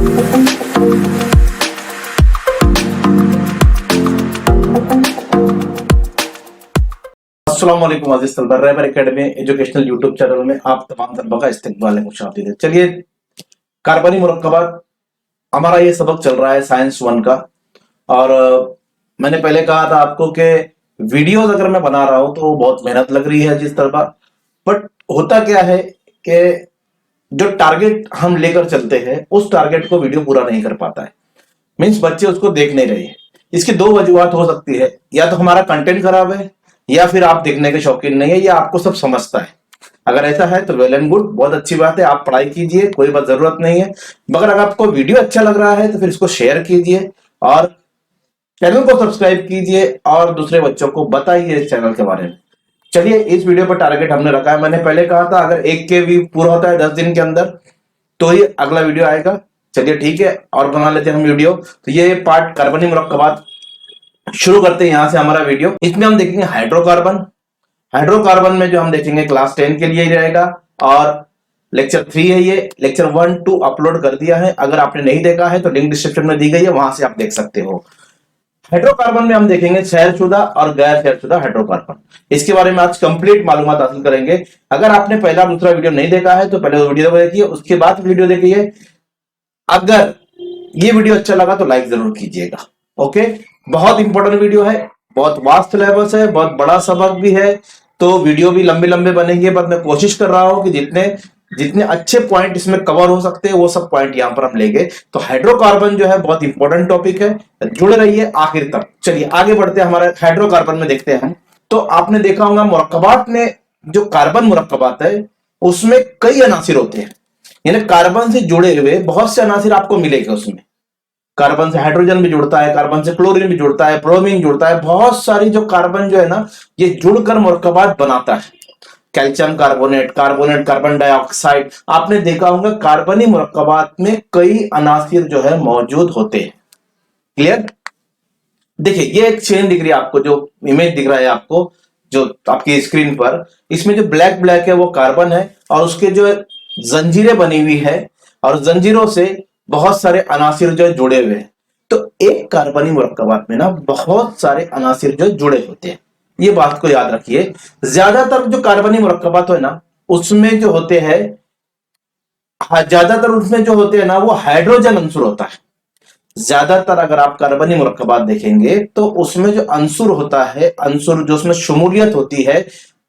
अस्सलाम वालेकुम अज़ीज़ तलबा, रहबर एकेडमी एजुकेशनल यूट्यूब चैनल में आप तमाम तलबा का इस्तकबाल है, खुशामदीद है। चलिए, कार्बनी मुरक्कबात हमारा ये सबक चल रहा है साइंस 1 का। और मैंने पहले कहा था आपको कि वीडियोस अगर मैं बना रहा हूं तो बहुत मेहनत लग रही है जिस तलबा, बट होता क्या है कि जो टारगेट हम लेकर चलते हैं उस टारगेट को वीडियो पूरा नहीं कर पाता है। मीन्स बच्चे उसको देख नहीं रहे हैं। इसकी दो वजूहत हो सकती है, या तो हमारा कंटेंट खराब है, या फिर आप देखने के शौकीन नहीं है, या आपको सब समझता है। अगर ऐसा है तो वेल एंड गुड, बहुत अच्छी बात है, आप पढ़ाई कीजिए, कोई बात जरूरत नहीं है। मगर अगर आपको वीडियो अच्छा लग रहा है तो फिर इसको शेयर कीजिए और चैनल को सब्सक्राइब कीजिए और दूसरे बच्चों को बताइए इस चैनल के बारे में। चलिए, इस वीडियो पर टारगेट हमने रखा है, मैंने पहले कहा था अगर 1K व्यू पूरा होता है 10 दिन के अंदर तो ही अगला वीडियो आएगा। चलिए ठीक है, और बना लेते हैं हम वीडियो। तो ये पार्ट कार्बनी मुरक्कबात शुरू करते हैं यहां से हमारा वीडियो। इसमें हम देखेंगे हाइड्रोकार्बन। हाइड्रोकार्बन में जो हम देखेंगे क्लास 10 के लिए ही रहेगा, और लेक्चर 3 है ये। लेक्चर 1, 2 अपलोड कर दिया है, अगर आपने नहीं देखा है तो लिंक डिस्क्रिप्शन में दी गई है, वहां से आप देख सकते हो। हाइड्रोकार्बन में हम देखेंगे शहरशुदा और गैर शहरशुदा हाइड्रोकार्बन। इसके बारे में आज कंप्लीट मालूमात हासिल करेंगे। अगर आपने पहला दूसरा वीडियो नहीं देखा है तो पहले वीडियो देखिए, उसके बाद वीडियो देखिए। अगर ये वीडियो अच्छा लगा तो लाइक जरूर कीजिएगा। ओके, बहुत इंपॉर्टेंट वीडियो है, बहुत वास्ट सिलेबस है, बहुत बड़ा सबक भी है, तो वीडियो भी लंबे लंबे बनेंगे, पर मैं कोशिश कर रहा हूं कि जितने जितने अच्छे पॉइंट इसमें कवर हो सकते हैं वो सब पॉइंट यहां पर हम लेंगे। तो हाइड्रोकार्बन जो है बहुत इंपॉर्टेंट टॉपिक है, जुड़े रहिए आखिर तक। चलिए आगे बढ़ते हैं, हमारे हाइड्रोकार्बन में देखते हैं हम। तो आपने देखा होगा मुरक्कबात में, जो कार्बन मुरक्कबात है उसमें कई अनासिर होते हैं, यानी कार्बन से जुड़े हुए बहुत से अनासिर आपको मिलेंगे उसमें। कार्बन से हाइड्रोजन भी जुड़ता है, कार्बन से क्लोरीन भी जुड़ता है, ब्रोमीन जुड़ता है, बहुत सारी जो कार्बन जो है ना ये जुड़कर मुरक्कबात बनाता है। Calcium carbonate, carbonate, carbon dioxide, आपने देखा होगा कार्बनी मुरक्कबात में कई अनासिर जो है मौजूद होते हैं। क्लियर? देखिए, ये एक चेन दिख रही है आपको, जो इमेज दिख रहा है आपको जो आपकी स्क्रीन पर, इसमें जो ब्लैक ब्लैक है वो कार्बन है, और उसके जो जंजीरें बनी हुई है, और जंजीरों से बहुत सारे अनासिर जो जुड़े हुए हैं। तो एक कार्बनी मुरक्कबात में ना बहुत सारे अनासिर जो जुड़े होते हैं, ये बात को याद रखिए। ज्यादातर जो कार्बनी मुरक्कबात है ना उसमें जो होते हैं, ज्यादातर उसमें जो होते हैं ना वो हाइड्रोजन अंशुर होता है। ज्यादातर अगर आप कार्बनी मुरक्कबात देखेंगे तो उसमें जो अंशुर होता है, अंशुर जो उसमें शमूलियत होती है,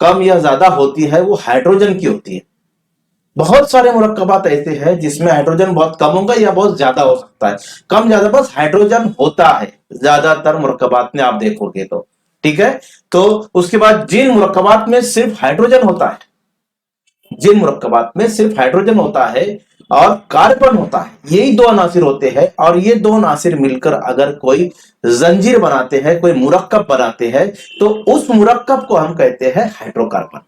कम या ज्यादा होती है, वो हाइड्रोजन की होती है। बहुत सारे मुरक्कबात ऐसे हैं जिसमें हाइड्रोजन बहुत कम होगा या बहुत ज्यादा हो सकता है, कम ज्यादा बस हाइड्रोजन होता है ज्यादातर मुरक्कबात में आप देखोगे तो। ठीक है, तो उसके बाद जिन मुरक्कबात में सिर्फ हाइड्रोजन होता है, जिन मुरक्कबात में सिर्फ हाइड्रोजन होता है और कार्बन होता है, यही दो अनासिर होते हैं, और ये दो अनासिर मिलकर अगर कोई जंजीर बनाते हैं, कोई मुरक्कब बनाते हैं, तो उस मुरक्कब को हम कहते हैं हाइड्रोकार्बन।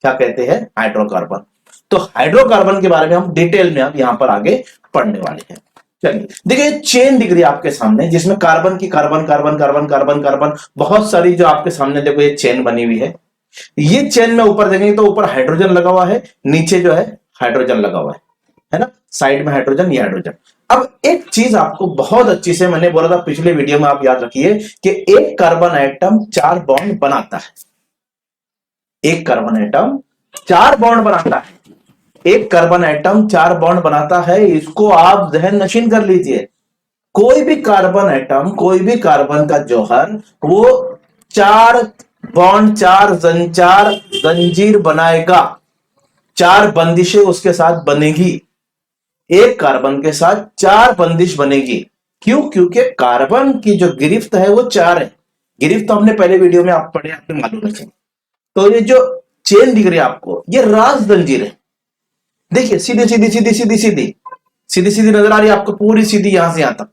क्या कहते हैं? हाइड्रोकार्बन। तो हाइड्रोकार्बन के बारे में हम डिटेल में अब यहां पर आगे पढ़ने वाले हैं। चलिए देखिए, चेन दिख रही है आपके सामने जिसमें कार्बन की carbon carbon carbon carbon carbon बहुत सारी जो आपके सामने देखो ये चेन बनी हुई है। ये चेन में ऊपर देखेंगे तो ऊपर हाइड्रोजन लगा हुआ है, नीचे जो है हाइड्रोजन लगा हुआ है ना, साइड में हाइड्रोजन, ये हाइड्रोजन। अब एक चीज आपको बहुत अच्छी से मैंने बोला था पिछले वीडियो में, आप याद रखिए कि एक कार्बन आइटम 4 बॉन्ड बनाता है। एक कार्बन आइटम 4 बॉन्ड बनाता है, एक कार्बन आइटम 4 बॉन्ड बनाता है। इसको आप जहन नशीन कर लीजिए। कोई भी कार्बन आइटम, कोई भी कार्बन का जौहर, वो 4 बॉन्ड, 4 जंजीर बनाएगा, 4 बंदिशें उसके साथ बनेगी। एक कार्बन के साथ 4 बंदिश बनेगी। क्यों? क्योंकि कार्बन की जो गिरफ्त है वो 4 है। गिरफ्त तो हमने पहले वीडियो में आप पढ़े, आपने मालूम है। तो ये जो चेन दिख रही है आपको, ये राज जंजीर है। देखिए, सीधी सीधी सीधी सीधी सीधी सीधी सीधी नजर आ रही है आपको, पूरी सीधी यहां से यहां तक।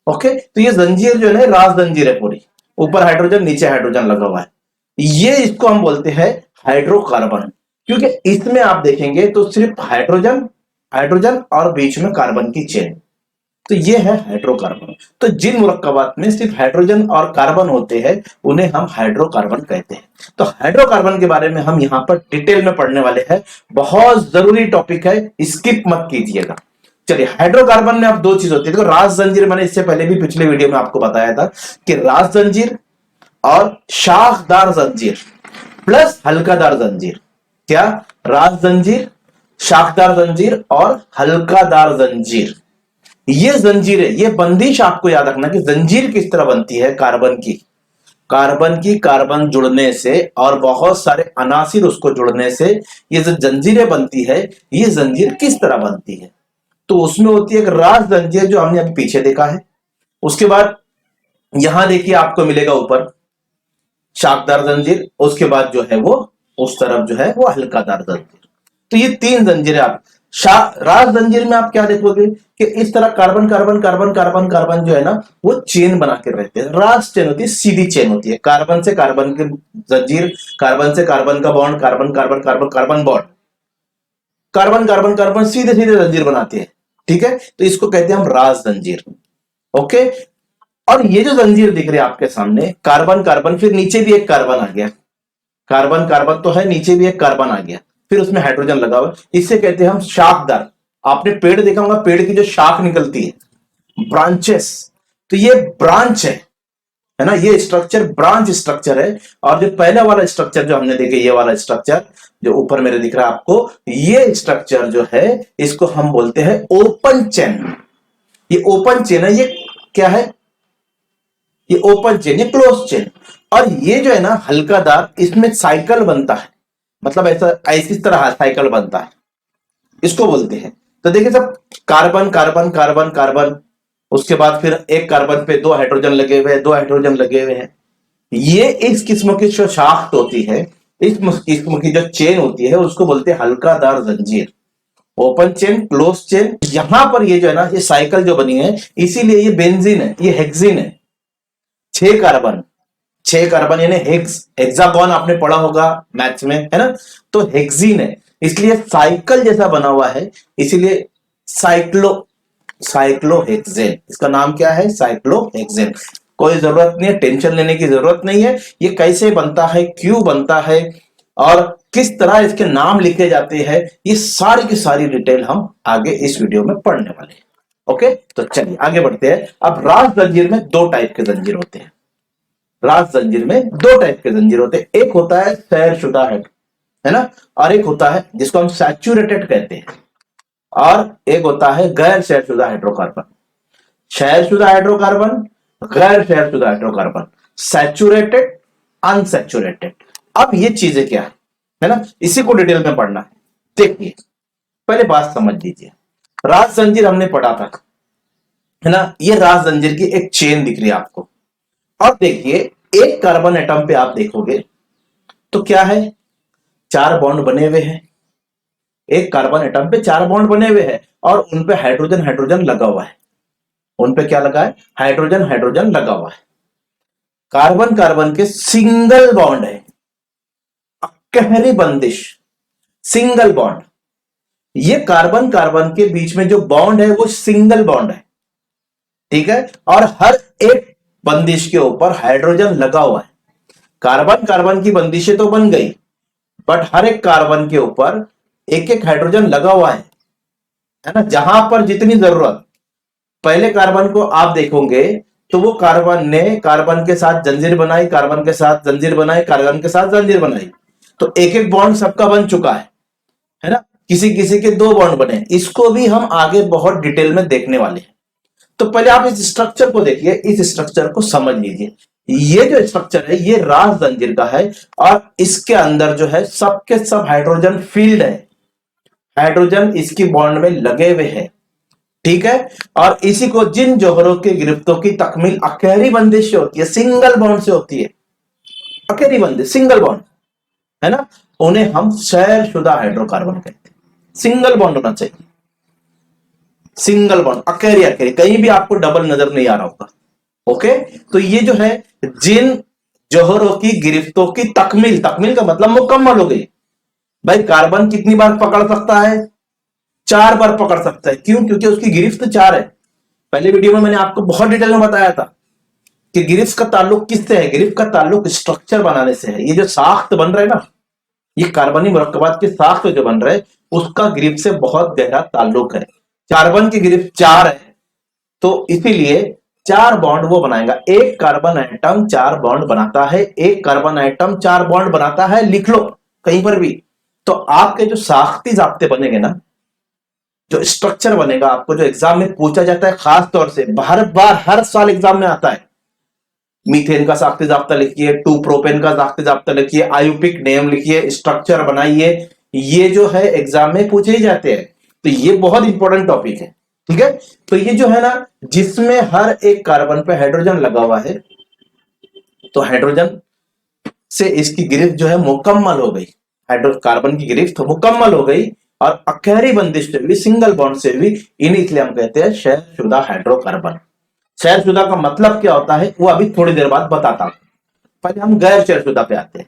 ओके, तो ये जंजीर जो है ना राज जंजीर है पूरी, ऊपर हाइड्रोजन नीचे हाइड्रोजन लगा हुआ है। ये इसको हम बोलते हैं हाइड्रोकार्बन, क्योंकि इसमें आप देखेंगे तो सिर्फ हाइड्रोजन, हाइड्रोजन और बीच में कार्बन की चेन, तो ये है हाइड्रोकार्बन। तो जिन मुरक्कबात में सिर्फ हाइड्रोजन और कार्बन होते हैं उन्हें हम हाइड्रोकार्बन कहते हैं। तो हाइड्रोकार्बन के बारे में हम यहां पर डिटेल में पढ़ने वाले हैं, बहुत जरूरी टॉपिक है, स्किप मत कीजिएगा। चलिए, हाइड्रोकार्बन में अब दो चीज होती है। देखो, रास जंजीर मैंने इससे पहले भी पिछले वीडियो में आपको बताया था कि रास जंजीर और शाखदार जंजीर प्लस हल्कादार जंजीर। क्या? रास जंजीर, शाखदार जंजीर और हल्कादार जंजीर। ये जंजीर है, ये बंदिश आपको याद रखना कि जंजीर किस तरह बनती है। कार्बन जुड़ने से और बहुत सारे अनासिर उसको जुड़ने से ये जो जंजीरें बनती है, ये जंजीर किस तरह बनती है। तो उसमें होती है एक रास जंजीर जो हमने अभी पीछे देखा है। उसके बाद यहां देखिए आपको मिलेगा ऊपर शाखदार जंजीर, उसके बाद जो है वो उस तरफ जो है वो हल्कादार जंजीर। तो ये तीन जंजीरें आप रास जंजीर में आप क्या देखोगे कि इस तरह carbon carbon carbon carbon carbon जो है ना वो चेन बना के रहते हैं। रास चेन होती है, सीधी चेन होती है, कार्बन से कार्बन की जंजीर, कार्बन से कार्बन का bond, carbon carbon carbon carbon bond, carbon carbon carbon सीधे सीधे जंजीर बनाती है। ठीक है, तो इसको कहते हैं हम रास जंजीर। ओके, और ये जो जंजीर दिख रही है आपके सामने, कार्बन कार्बन, फिर नीचे भी एक कार्बन आ गया, कार्बन कार्बन तो है, नीचे भी एक कार्बन आ गया, फिर उसमें हाइड्रोजन लगा हुआ, इसे कहते हैं हम शाखदार। आपने पेड़ देखा होगा, पेड़ की जो शाख निकलती है, ब्रांचेस, तो ये ब्रांच है ना, ये स्ट्रक्चर ब्रांच स्ट्रक्चर है। और जो पहला वाला स्ट्रक्चर जो हमने देखे, ये वाला स्ट्रक्चर जो ऊपर मेरे दिख रहा है आपको, ये स्ट्रक्चर जो है इसको हम बोलते हैं ओपन चेन। ये ओपन चेन है, ये क्या है? ये ओपन चेन, ये क्लोज चेन। और ये जो है ना हल्कादार, इसमें साइकिल बनता है, मतलब ऐसा ऐसी तरह साइकिल बनता है, इसको बोलते हैं। तो देखिए सब, कार्बन कार्बन कार्बन कार्बन, उसके बाद फिर एक कार्बन पे दो हाइड्रोजन लगे हुए हैं, दो हाइड्रोजन लगे हुए हैं। ये इस किस्म की जो शाख्त होती है, इस किस्म की जो चेन होती है, उसको बोलते हैं हल्कादार जंजीर। Open chain, close chain. यहां पर ये जो है ना, ये साइकिल जो बनी है, इसीलिए ये बेंजीन है, ये हेक्सीन है। 6 कार्बन, 6 कार्बन यानी हेक्सागोन आपने पढ़ा होगा मैथ्स में, है ना। तो हेक्सीन है, इसलिए साइकिल जैसा बना हुआ है, इसीलिए साइक्लोहेक्सेन। इसका नाम क्या है? साइक्लोहेक्सेन। कोई जरूरत नहीं है, टेंशन लेने की जरूरत नहीं है। ये कैसे बनता है, क्यों बनता है और किस तरह इसके नाम लिखे जाते हैं, ये सारी की सारी डिटेल हम आगे इस वीडियो में पढ़ने वाले हैं। ओके, तो चलिए आगे बढ़ते हैं। अब रास जंजीर में दो टाइप के जंजीर होते हैं। रास जंजीर में दो टाइप के जंजीर होते हैं। एक होता है सैरशुदा है ना, और एक होता है जिसको हम सैचुरेटेड कहते हैं, और एक होता है गैर सैरशुदा हाइड्रोकार्बन। सैरशुदा हाइड्रोकार्बन, गैर सैरशुदा हाइड्रोकार्बन, सैचुरेटेड, अनसैचुरेटेड। अब ये चीजें क्या है ना, इसी को डिटेल में पढ़ना है। देखिए, पहले बात समझ लीजिए। रास जंजीर हमने पढ़ा था, है ना। ये रास जंजीर की एक चेन दिख रही है आपको। और देखिए, एक कार्बन एटम पे आप देखोगे तो क्या है, 4 बॉन्ड बने हुए हैं। एक कार्बन एटम पे 4 बॉन्ड बने हुए हैं और उनपे हाइड्रोजन हाइड्रोजन लगा हुआ है। उनपे क्या लगा है? हाइड्रोजन हाइड्रोजन लगा हुआ है। कार्बन कार्बन के सिंगल बॉन्ड है, अकहरी बंदिश, सिंगल बॉन्ड। ये कार्बन कार्बन के बीच में जो बॉन्ड है वो सिंगल बॉन्ड है, ठीक है। और हर एक बंदिश के ऊपर हाइड्रोजन लगा हुआ है। कार्बन कार्बन की बंदिशें तो बन गई, बट हर एक कार्बन के ऊपर एक एक हाइड्रोजन लगा हुआ है ना। जहां पर जितनी जरूरत, पहले कार्बन को आप देखोगे तो वो कार्बन ने कार्बन के साथ जंजीर बनाई, कार्बन के साथ जंजीर बनाई, कार्बन के साथ जंजीर बनाई, तो एक एक बॉन्ड सबका बन चुका है ना। किसी किसी के 2 बॉन्ड बने। इसको भी हम आगे बहुत डिटेल में देखने वाले हैं। तो पहले आप इस स्ट्रक्चर को देखिए, इस स्ट्रक्चर को समझ लीजिए। ये जो स्ट्रक्चर है ये रास जंजीर का है, और इसके अंदर जो है सबके सब हाइड्रोजन फील्ड है, हाइड्रोजन इसकी बॉन्ड में लगे हुए हैं, ठीक है। और इसी को जिन जौहरों के गिरफ्तों की तकमील अकहरी बंदिश से होती है, सिंगल बॉन्ड से होती है, अकहरी बंदिश सिंगल बॉन्ड, है ना, उन्हें हम सैरशुदा हाइड्रोकार्बन कहते हैं। सिंगल बॉन्ड होना चाहिए, सिंगल बॉन्ड, अकेरी अकेरी, कहीं भी आपको डबल नजर नहीं आ रहा होगा। ओके, तो ये जो है जिन जौहरों की गिरफ्तों की तकमील, तकमील का मतलब मुकम्मल हो गई। भाई कार्बन कितनी बार पकड़ सकता है? 4 बार पकड़ सकता है। क्यों? क्योंकि उसकी गिरफ्त 4 है। पहले वीडियो में मैंने आपको बहुत डिटेल में बताया था कि गिरफ्त का ताल्लुक किससे है। गिरफ्त का ताल्लुक स्ट्रक्चर बनाने से है। ये जो साख्त बन रहा है ना, ये कार्बनी मुरक्कबात के साख्त जो बन रहे हैं, उसका गिरफ्त से बहुत गहरा ताल्लुक है। कार्बन की गिरफ्त 4 है, तो इसीलिए 4 बॉन्ड वो बनाएगा। एक कार्बन एटम 4 बॉन्ड बनाता है, एक कार्बन एटम 4 बॉन्ड बनाता है, लिख लो कहीं पर भी। तो आपके जो साख्ती जाब्ते बनेंगे ना, जो स्ट्रक्चर बनेगा, आपको जो एग्जाम में पूछा जाता है, खास तौर से हर बार हर साल एग्जाम में आता है, मीथेन का साख्ती जाब्ता लिखिए, 2 प्रोपेन का साख्ती जाब्ता लिखिए, आयुपिक नेम लिखिए, स्ट्रक्चर बनाइए, ये जो है एग्जाम में पूछे ही जाते हैं। तो ये बहुत इंपॉर्टेंट टॉपिक है, ठीक है। तो ये जो है ना, जिसमें हर एक कार्बन पे हाइड्रोजन लगा हुआ है, तो हाइड्रोजन से इसकी गिरफ्त जो है मुकम्मल हो गई, कार्बन की गिरफ्त मुकम्मल हो गई, और अखैरी बंदिश से भी, सिंगल बॉन्ड से भी, इन्हीं इसलिए हम कहते हैं शहरशुदा हाइड्रोकार्बन। शहरशुदा का मतलब क्या होता है वो अभी थोड़ी देर बाद बताता हूं, पहले हम गैर शहरशुदा पे आते हैं।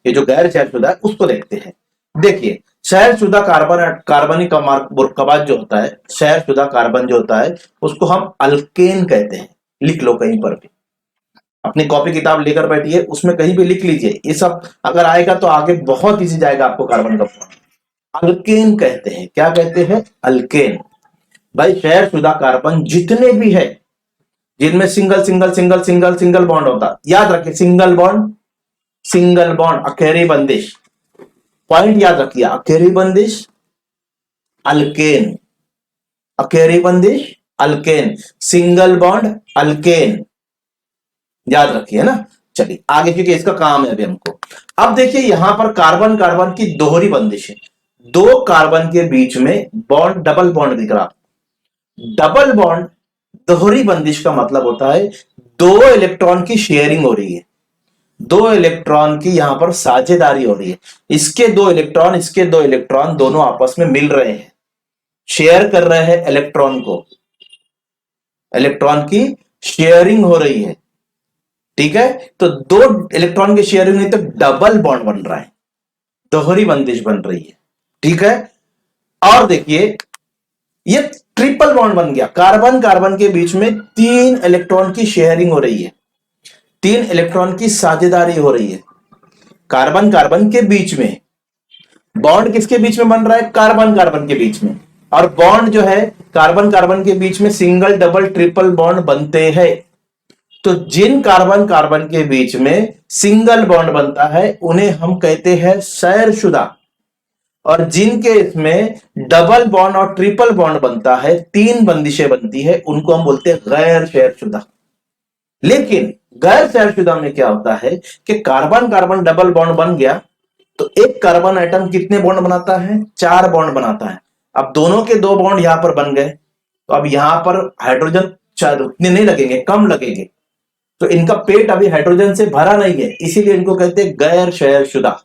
ये जो गैर शहरशुदा है उसको देखते हैं। देखिए, शहरशुदा कार्बनिक मुरक्कबात जो होता है, शहरशुदा कार्बन जो होता है, उसको हम अल्केन कहते हैं। लिख लो कहीं पर भी, अपनी कॉपी किताब लेकर बैठिए, उसमें कहीं भी लिख लीजिए। ये सब अगर आएगा तो आगे बहुत इजी जाएगा आपको कार्बन का फॉर्म। अल्केन कहते हैं, क्या कहते हैं? अल्केन। भाई शहरशुदा कार्बन जितने भी है, जिनमें single single single single single bond होता, याद रखिए, सिंगल बॉन्ड अकेरी बंदिश, पॉइंट याद रखिए, अकेरी बंदिश अल्केन, अकेरी बंदिश अल्केन, सिंगल बॉन्ड अल्केन, याद रखिए ना। चलिए आगे, क्योंकि इसका काम है अभी हमको। अब देखिए यहां पर कार्बन कार्बन की दोहरी बंदिश है, 2 कार्बन के बीच में बॉन्ड, डबल बॉन्ड दिख रहा। डबल बॉन्ड दोहरी बंदिश का मतलब होता है 2 इलेक्ट्रॉन की शेयरिंग हो रही है, 2 इलेक्ट्रॉन की यहां पर साझेदारी हो रही है। इसके 2 इलेक्ट्रॉन, इसके 2 इलेक्ट्रॉन दोनों आपस में मिल रहे हैं, शेयर कर रहे हैं इलेक्ट्रॉन को, इलेक्ट्रॉन की शेयरिंग हो रही है, ठीक है। तो 2 इलेक्ट्रॉन की शेयरिंग नहीं तो डबल बॉन्ड बन रहा है, दोहरी बंदिश बन रही है, ठीक है। और देखिए ये ट्रिपल बॉन्ड बन गया, कार्बन कार्बन के बीच में 3 इलेक्ट्रॉन की शेयरिंग हो रही है, 3 इलेक्ट्रॉन की साझेदारी हो रही है कार्बन कार्बन के बीच में। बॉन्ड किसके बीच में बन रहा है? कार्बन कार्बन के बीच में। और बॉन्ड जो है कार्बन कार्बन के बीच में सिंगल डबल ट्रिपल बॉन्ड बनते हैं। तो जिन कार्बन कार्बन के बीच में सिंगल बॉन्ड बनता है उन्हें हम कहते हैं शहरशुदा, और जिनके इसमें डबल बॉन्ड और ट्रिपल बॉन्ड बनता है, 3 बंदिशें बनती है, उनको हम बोलते हैं गैर शहरशुदा। लेकिन गैर शहरशुदा में क्या होता है कि कार्बन कार्बन डबल बॉन्ड बन गया, तो एक कार्बन एटम कितने बॉन्ड बनाता है? 4 बॉन्ड बनाता है। अब दोनों के 2 बॉन्ड यहां पर बन गए, तो अब यहां पर हाइड्रोजन शायद उतने नहीं लगेंगे, कम लगेंगे, तो इनका पेट अभी हाइड्रोजन से भरा नहीं है, इसीलिए इनको कहते हैं गैर शहरशुदा।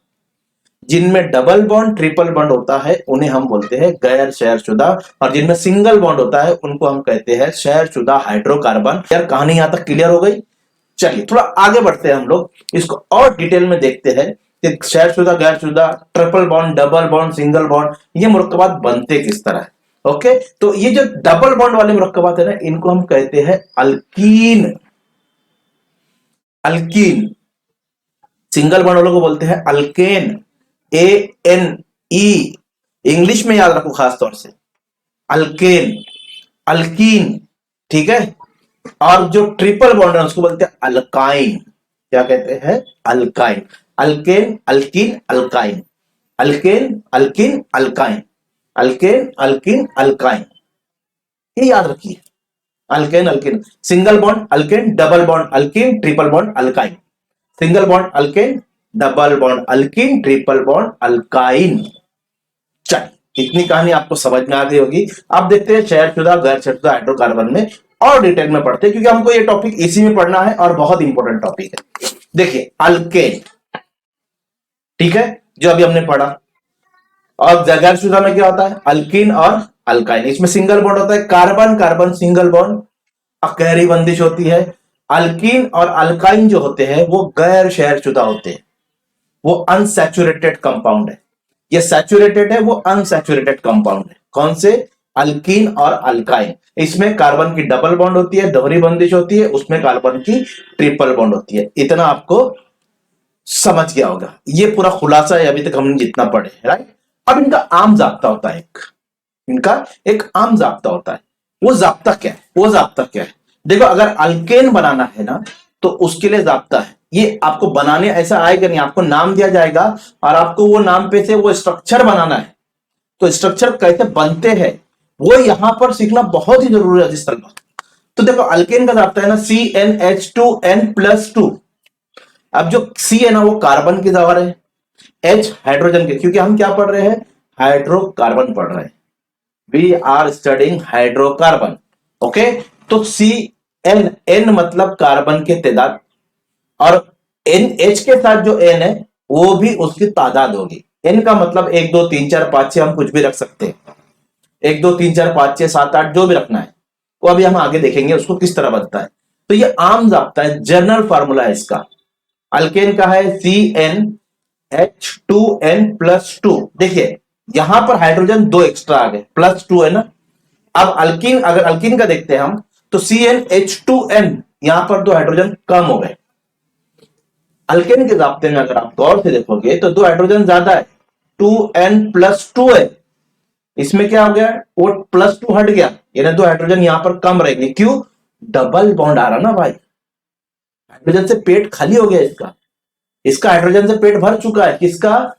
जिनमें डबल बॉन्ड ट्रिपल बॉन्ड होता है उन्हें हम बोलते हैं गैर शहरशुदा, और जिनमें सिंगल बॉन्ड होता है उनको हम कहते हैं शहरशुदा हाइड्रोकार्बन। यार कहानी यहां तक क्लियर हो गई? चलिए थोड़ा आगे बढ़ते हैं हम लोग, इसको और डिटेल में देखते हैं कि शहरशुदा, गैरशुदा, triple bond, double bond, single bond, ये मुरक्कबात बनते किस तरह है। ओके, तो ये जो डबल बॉन्ड वाले मुरक्कबात है ना, इनको हम कहते हैं अल्कीन। अल्कीन। सिंगल बॉन्ड वालों को बोलते हैं अल्केन, ANE, इंग्लिश में याद रखो खास तौर से, अल्केन, अल्कीन, ठीक है। और जो ट्रिपल बॉन्ड है उसको बोलते हैं अल्काइन। क्या कहते हैं? Alkyne. Alkane, alkyne, alkyne, alkane, alkyne, alkyne, alkane, alkyne, alkyne, ये याद रखिए। Alkane, alkyne, single bond alkane, double bond alkyne, triple bond alkyne, single bond alkane, double bond alkyne, triple bond alkyne. चलिए इतनी कहानी आपको समझ में आ गई होगी। अब देखते हैं शहरशुदा गैर शहरशुदा हाइड्रोकार्बन में और डिटेल में पढ़ते हैं, क्योंकि हमको ये टॉपिक इसी में पढ़ना है और बहुत इंपॉर्टेंट टॉपिक है। देखिए अल्केन, ठीक है, जो अभी हमने पढ़ा। और गैरशुदा में क्या होता है? अल्कीन और अल्काइन। इसमें सिंगल बॉन्ड होता है, कार्बन कार्बन सिंगल बॉन्ड, अकेरी बंदिश होती है। अल्कीन और अल्काइन जो होते हैं वो गैर शहरशुदा होते हैं, वो अनसैचुरेटेड कंपाउंड है। ये सैचुरेटेड है, वो अनसैचुरेटेड कंपाउंड है। कौन से? अल्कीन और अल्काइन। इसमें कार्बन की डबल बॉन्ड होती है, दोहरी बंदिश होती है, उसमें कार्बन की ट्रिपल बॉन्ड होती है। इतना आपको समझ गया होगा, ये पूरा खुलासा है अभी तक हमने जितना पढ़े, राइट। अब इनका आम जाब्ता होता है एक, इनका एक आम जाब्ता होता है। वो जाब्ता क्या है? वो जाब्ता क्या है? देखो, अगर अल्केन बनाना है ना तो उसके लिए जाब्ता है। ये आपको बनाने ऐसा आएगा नहीं, आपको नाम दिया जाएगा और आपको वो नाम पे से वो स्ट्रक्चर बनाना है। तो स्ट्रक्चर कैसे बनते हैं वो यहां पर सीखना बहुत ही जरूरी है जिस तरह। तो देखो, अल्केन का जाब्ता है ना CnH2n+2। अब जो सी है ना वो कार्बन की जगह है, एच हाइड्रोजन के, क्योंकि हम क्या पढ़ रहे हैं? हाइड्रोकार्बन पढ़ रहे हैं। We are studying hydrocarbon. Okay, तो सी एन, एन मतलब कार्बन के तादाद, और एन एच के साथ जो एन है वो भी उसकी तादाद होगी। एन का मतलब 1 2 3 4 5 6, हम कुछ भी रख सकते हैं, 1 2 3 4 5 6 7 8 जो भी रखना है वो अभी हम आगे देखेंगे उसको किस तरह बनता है। तो ये आम जाप्ता है, जनरल फार्मूला है इसका। अल्केन का है CnH2n+2। देखिए यहां पर हाइड्रोजन 2 एक्स्ट्रा आ गए, +2 है ना। अब अल्कीन, अगर अल्कीन का देखते हैं हम तो CnH2n, यहां पर 2 हाइड्रोजन कम हो गए। अल्केन के जाप्ते में अगर आप गौर से देखोगे तो 2 हाइड्रोजन ज्यादा है, 2n+2 है। इसमें क्या हो गया? वो +2 हट गया, यानी 2 हाइड्रोजन यहां पर कम रहेंगे। क्यों? डबल बॉन्ड आ रहा ना भाई, हाइड्रोजन से पेट खाली हो गया इसका। इसका हाइड्रोजन से पेट भर चुका है, किसका?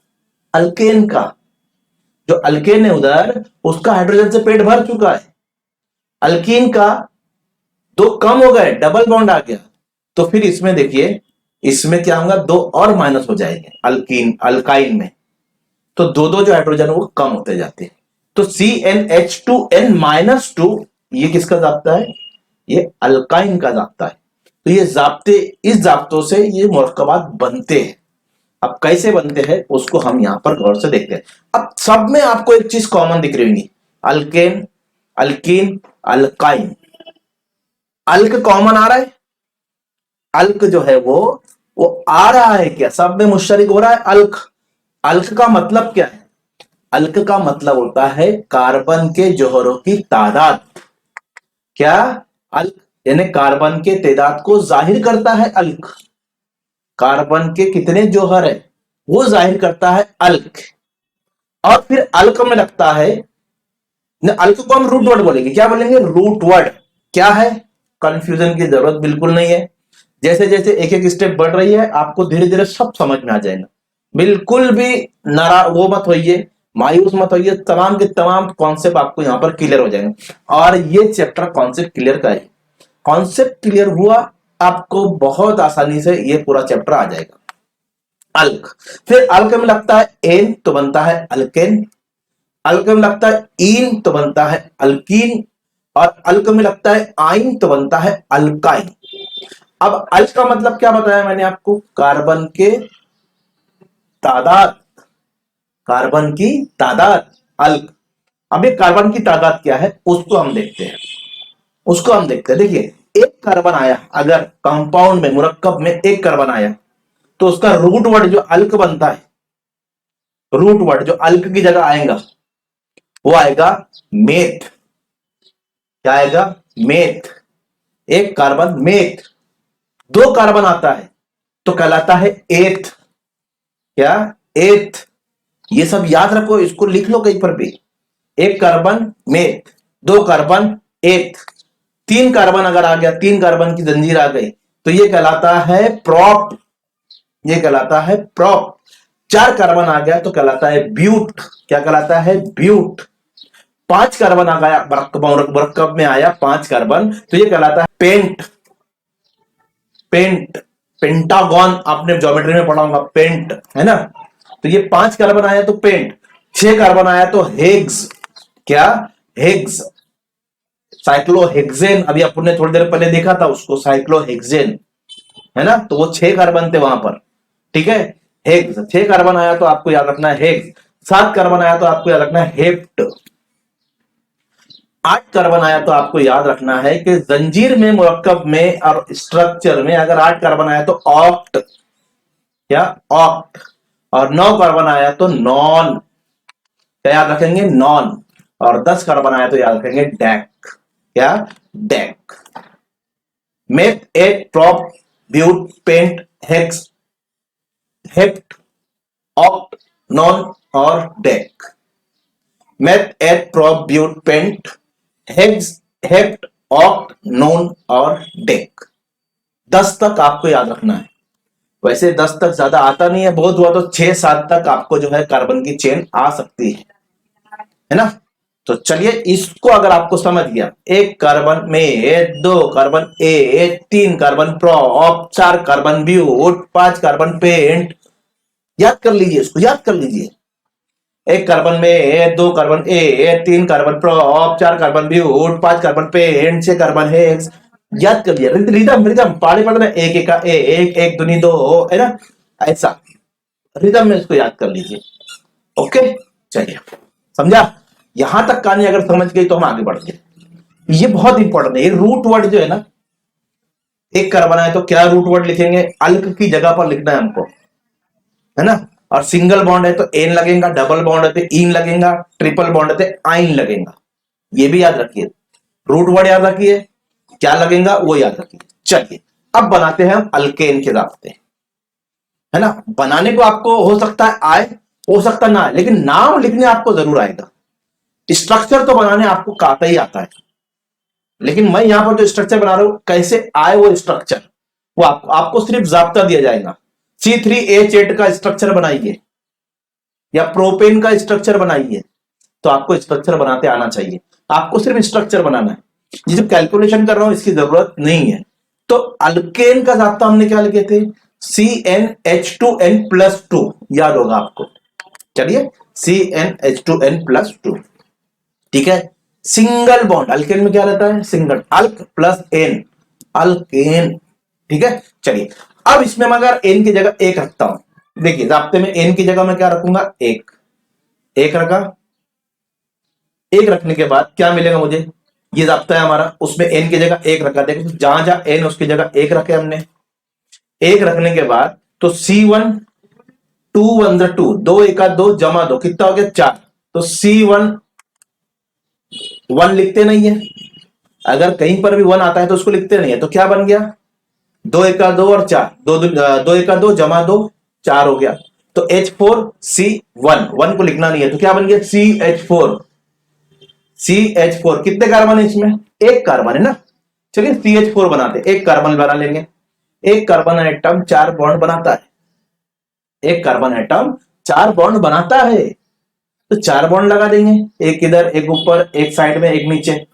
अल्केन का। जो अल्केन है उधर, उसका हाइड्रोजन से पेट भर चुका है। अल्कीन का 2 कम हो गए, डबल बॉन्ड आ गया। तो फिर इसमें देखिए, इसमें क्या होगा? 2 और माइनस हो जाएंगे अल्कीन, अल्काइन में। तो दो दो जो हाइड्रोजन है वो कम होते जाते हैं। तो CnH2n-2, ये किसका जाप्ता है? ये अल्काइन का जाप्ता है। तो ये जाप्ते, इस जाप्तों से ये मुरक्कबात बनते हैं। अब कैसे बनते हैं उसको हम यहां पर गौर से देखते हैं। अब सब में आपको एक चीज कॉमन दिख रही होगी, अल्केन, अल्कीन, अल्काइन। अल्क कॉमन आ रहा है, अल्क जो है वो आ रहा है क्या? सब में मुश्तरक हो रहा है अल्क। अल्क का मतलब क्या है? अल्क का मतलब होता है कार्बन के जोहरों की तादाद। क्या? अल्क यानी कार्बन के तादाद को जाहिर करता है अल्क। कार्बन के कितने जोहर है वो जाहिर करता है अल्क। और फिर अल्क में लगता है, अल्क को हम रूट वर्ड बोलेंगे। क्या बोलेंगे? Root word. क्या है? कंफ्यूजन की जरूरत बिल्कुल नहीं है। जैसे जैसे एक एक स्टेप बढ़ रही है आपको धीरे धीरे सब समझ में आ जाएगा। बिल्कुल भी नारा वो मत होइए, मायूस मत होइए, तमाम के तमाम कॉन्सेप्ट आपको यहां पर क्लियर हो जाएंगे। और ये चैप्टर कॉन्सेप्ट क्लियर का है। कॉन्सेप्ट क्लियर हुआ आपको बहुत आसानी से ये पूरा चैप्टर आ जाएगा। अल्क, फिर अल्क में लगता है एन तो बनता है अल्केन, अल्क में लगता है ईन तो बनता है अल्कीन, और अल्क में लगता है आइन तो बनता है अल्काइन। अब अल्क का मतलब क्या बताया मैंने आपको? कार्बन के तादाद, कार्बन की तादाद, अल्क। अब ये कार्बन की तादाद क्या है उसको हम देखते हैं, उसको हम देखते हैं। देखिए, एक कार्बन आया, अगर कंपाउंड में, मुरक्कब में एक कार्बन आया तो उसका रूट वर्ड जो अल्क बनता है, रूट वर्ड जो अल्क की जगह आएगा वो आएगा मेथ। क्या आएगा? मेथ। एक कार्बन मेथ। 2 कार्बन आता है तो कहलाता है एथ। क्या? एथ। ये सब याद रखो, इसको लिख लो कहीं पर भी। एक कार्बन मेथ, 2 कार्बन एथ, 3 कार्बन अगर आ गया, 3 कार्बन की जंजीर आ गई तो ये कहलाता है प्रॉप। ये कहलाता है प्रॉप। 4 कार्बन आ गया तो कहलाता है ब्यूट। क्या कहलाता है? ब्यूट। 5 कार्बन आ गया, मुरक्कब में आया 5 कार्बन तो ये कहलाता है पेंट। पेंट, पेंटागन आपने ज्योमेट्री में पढ़ा होगा, पेंट है ना। तो ये 5 कार्बन आया तो पेंट, 6 कार्बन आया तो हेग्स। क्या? हेग्स। साइक्लोहेक्सेन, अभी आपने थोड़ी देर पहले देखा था उसको, साइक्लोहेक्सेन है ना। तो वो 6 कार्बन थे वहां पर, ठीक है। हेग्स, 6 कार्बन आया तो आपको याद रखना है हेग्स। 7 कार्बन आया तो आपको याद रखना है हेप्ट। 8 कार्बन आया तो आपको याद रखना है कि जंजीर में, मुरक्कब में और स्ट्रक्चर में अगर 8 कार्बन आया तो ऑक्ट। क्या? ऑक्ट। और 9 कार्बन आया तो नॉन। क्या याद रखेंगे? नॉन। और 10 कार्बन आया तो याद रखेंगे डेक। क्या? Dec. Meth, eth, prop, but, pent, hex, hept, oct, non और dec. Meth eth prop but pent hex hept oct non और डेक। 10 तक आपको याद रखना है। वैसे 10 तक ज्यादा आता नहीं है, बहुत हुआ तो 6-7 तक आपको जो है कार्बन की चेन आ सकती है ना। तो चलिए इसको अगर आपको समझ गया, एक कार्बन में 2 कार्बन ए 3 carbon prop 4 carbon but 5 carbon pent, याद कर लीजिए, इसको याद कर लीजिए। एक कार्बन में 2 कार्बन ए 3 carbon prop 4 carbon but 5 carbon pent 6 carbon hex, याद कर लिया। रिदम रिदम पढ़े पढ़ना, एक एक का एक एक दुनी 2 है ना, ऐसा रिदम में इसको याद कर लीजिए। ओके चलिए, समझा? यहां तक कहानी अगर समझ गई तो हम आगे बढ़ गए। ये बहुत इंपॉर्टेंट है, ये रूट वर्ड जो है ना, एक कार्बन है तो क्या रूट वर्ड लिखेंगे, अल्क की जगह पर लिखना है हमको, है ना। और सिंगल बॉन्ड है तो एन लगेगा, डबल बॉन्ड है तो इन लगेगा, ट्रिपल बॉन्ड है तो आइन लगेगा। ये भी याद रखिए, रूट वर्ड याद रखिए, क्या लगेगा वो याद रखिए। चलिए अब बनाते हैं हम अल्केन के रास्ते, है ना। बनाने को आपको हो सकता है आए, हो सकता ना आए, लेकिन नाम लिखने आपको जरूर आएगा। स्ट्रक्चर तो बनाने आपको आता ही आता है, लेकिन मैं यहां पर जो स्ट्रक्चर बना रहा हूं कैसे आए वो स्ट्रक्चर, वो आपको सिर्फ जाब्ता दिया जाएगा। C3H8 का स्ट्रक्चर बनाइए या प्रोपेन का स्ट्रक्चर बनाइए, तो आपको स्ट्रक्चर बनाते आना चाहिए। आपको सिर्फ स्ट्रक्चर बनाना है, ये जब कैलकुलेशन कर रहा हूं इसकी जरूरत नहीं है। तो अल्केन का जाब्ता हमने क्या लिखे थे, CnH2n+2, याद होगा आपको। चलिए CnH2n+2, ठीक है। सिंगल बॉन्ड अल्केन में क्या रहता है, सिंगल, अल्क प्लस एन, अल्केन, ठीक है। चलिए अब इसमें मैं अगर एन की जगह एक रखता हूं, देखिए जाब्ते में एन की जगह मैं क्या रखूंगा, एक, एक रखा। एक रखने के बाद क्या मिलेगा मुझे, ये जाब्ता है हमारा, उसमें एन की जगह एक रखा। देखो जहां जहां एन उसकी जगह एक रखे हमने। एक रखने के बाद तो C1 2 1 2, 2 1 2 जमा 2 कितना हो गया 4, तो C1 1 लिखते नहीं है। अगर कहीं पर भी 1 आता है तो उसको लिखते नहीं है, तो क्या बन गया 2 1 2 और 4, 2 1 2 जमा 2 4 हो गया। तो H4C1, 1 को लिखना नहीं है तो क्या बन गया CH4, CH4 कितने कार्बन है इसमें, एक कार्बन है ना। चलिए CH4 बनाते, एक कार्बन बना लेंगे। एक कार्बन एटम 4 बॉन्ड बनाता है, एक कार्बन एटम 4 बॉन्ड बनाता है, तो 4 बॉन्ड लगा देंगे, एक इधर एक ऊपर एक साइड में एक नीचे,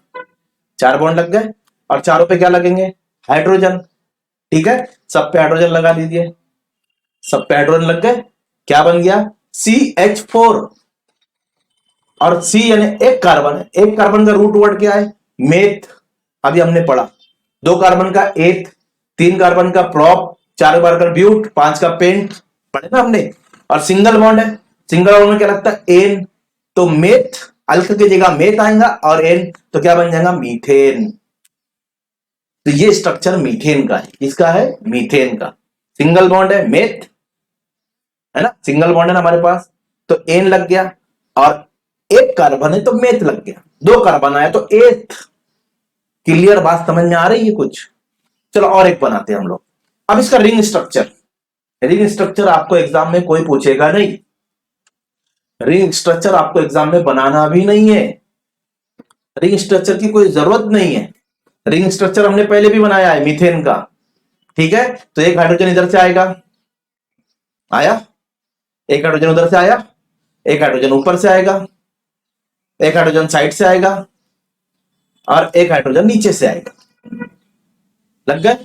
4 बॉन्ड लग गए। और चारों पे क्या लगेंगे, हाइड्रोजन, ठीक है। सब पे हाइड्रोजन लगा दीजिए, सब पे हाइड्रोजन लग गए, क्या बन गया CH4। और C यानी एक कार्बन है, एक कार्बन का रूट वर्ड क्या है, मेथ, अभी हमने पढ़ा। 2 कार्बन का एथ, 3 कार्बन का प्रोप, 4 कार्बन का ब्यूट, 5 का पेंट, पढ़े ना हमने। और सिंगल बॉन्ड है, सिंगल बॉन्ड में क्या लगता है एन, तो मेथ, अल्क की जगह मेथ आएगा और एन तो क्या बन जाएगा मीथेन। तो ये स्ट्रक्चर मीथेन का है, किसका है, मीथेन का। सिंगल बॉन्ड है मेथ, है ना, सिंगल बॉन्ड है ना हमारे पास, तो एन लग गया। और एक कार्बन है तो मेथ लग गया, 2 कार्बन आया तो एथ। क्लियर बात समझ में आ रही है कुछ? चलो और एक बनाते हैं हम लोग। अब इसका रिंग स्ट्रक्चर, रिंग स्ट्रक्चर आपको एग्जाम में कोई पूछेगा नहीं, रिंग स्ट्रक्चर आपको एग्जाम में बनाना भी नहीं है, रिंग स्ट्रक्चर की कोई जरूरत नहीं है। रिंग स्ट्रक्चर हमने पहले भी बनाया है मीथेन का, ठीक है। तो एक हाइड्रोजन इधर से आएगा, आया, एक हाइड्रोजन उधर से आया, एक हाइड्रोजन ऊपर से आएगा, एक हाइड्रोजन साइड से आएगा और एक हाइड्रोजन नीचे से आएगा, लग गए,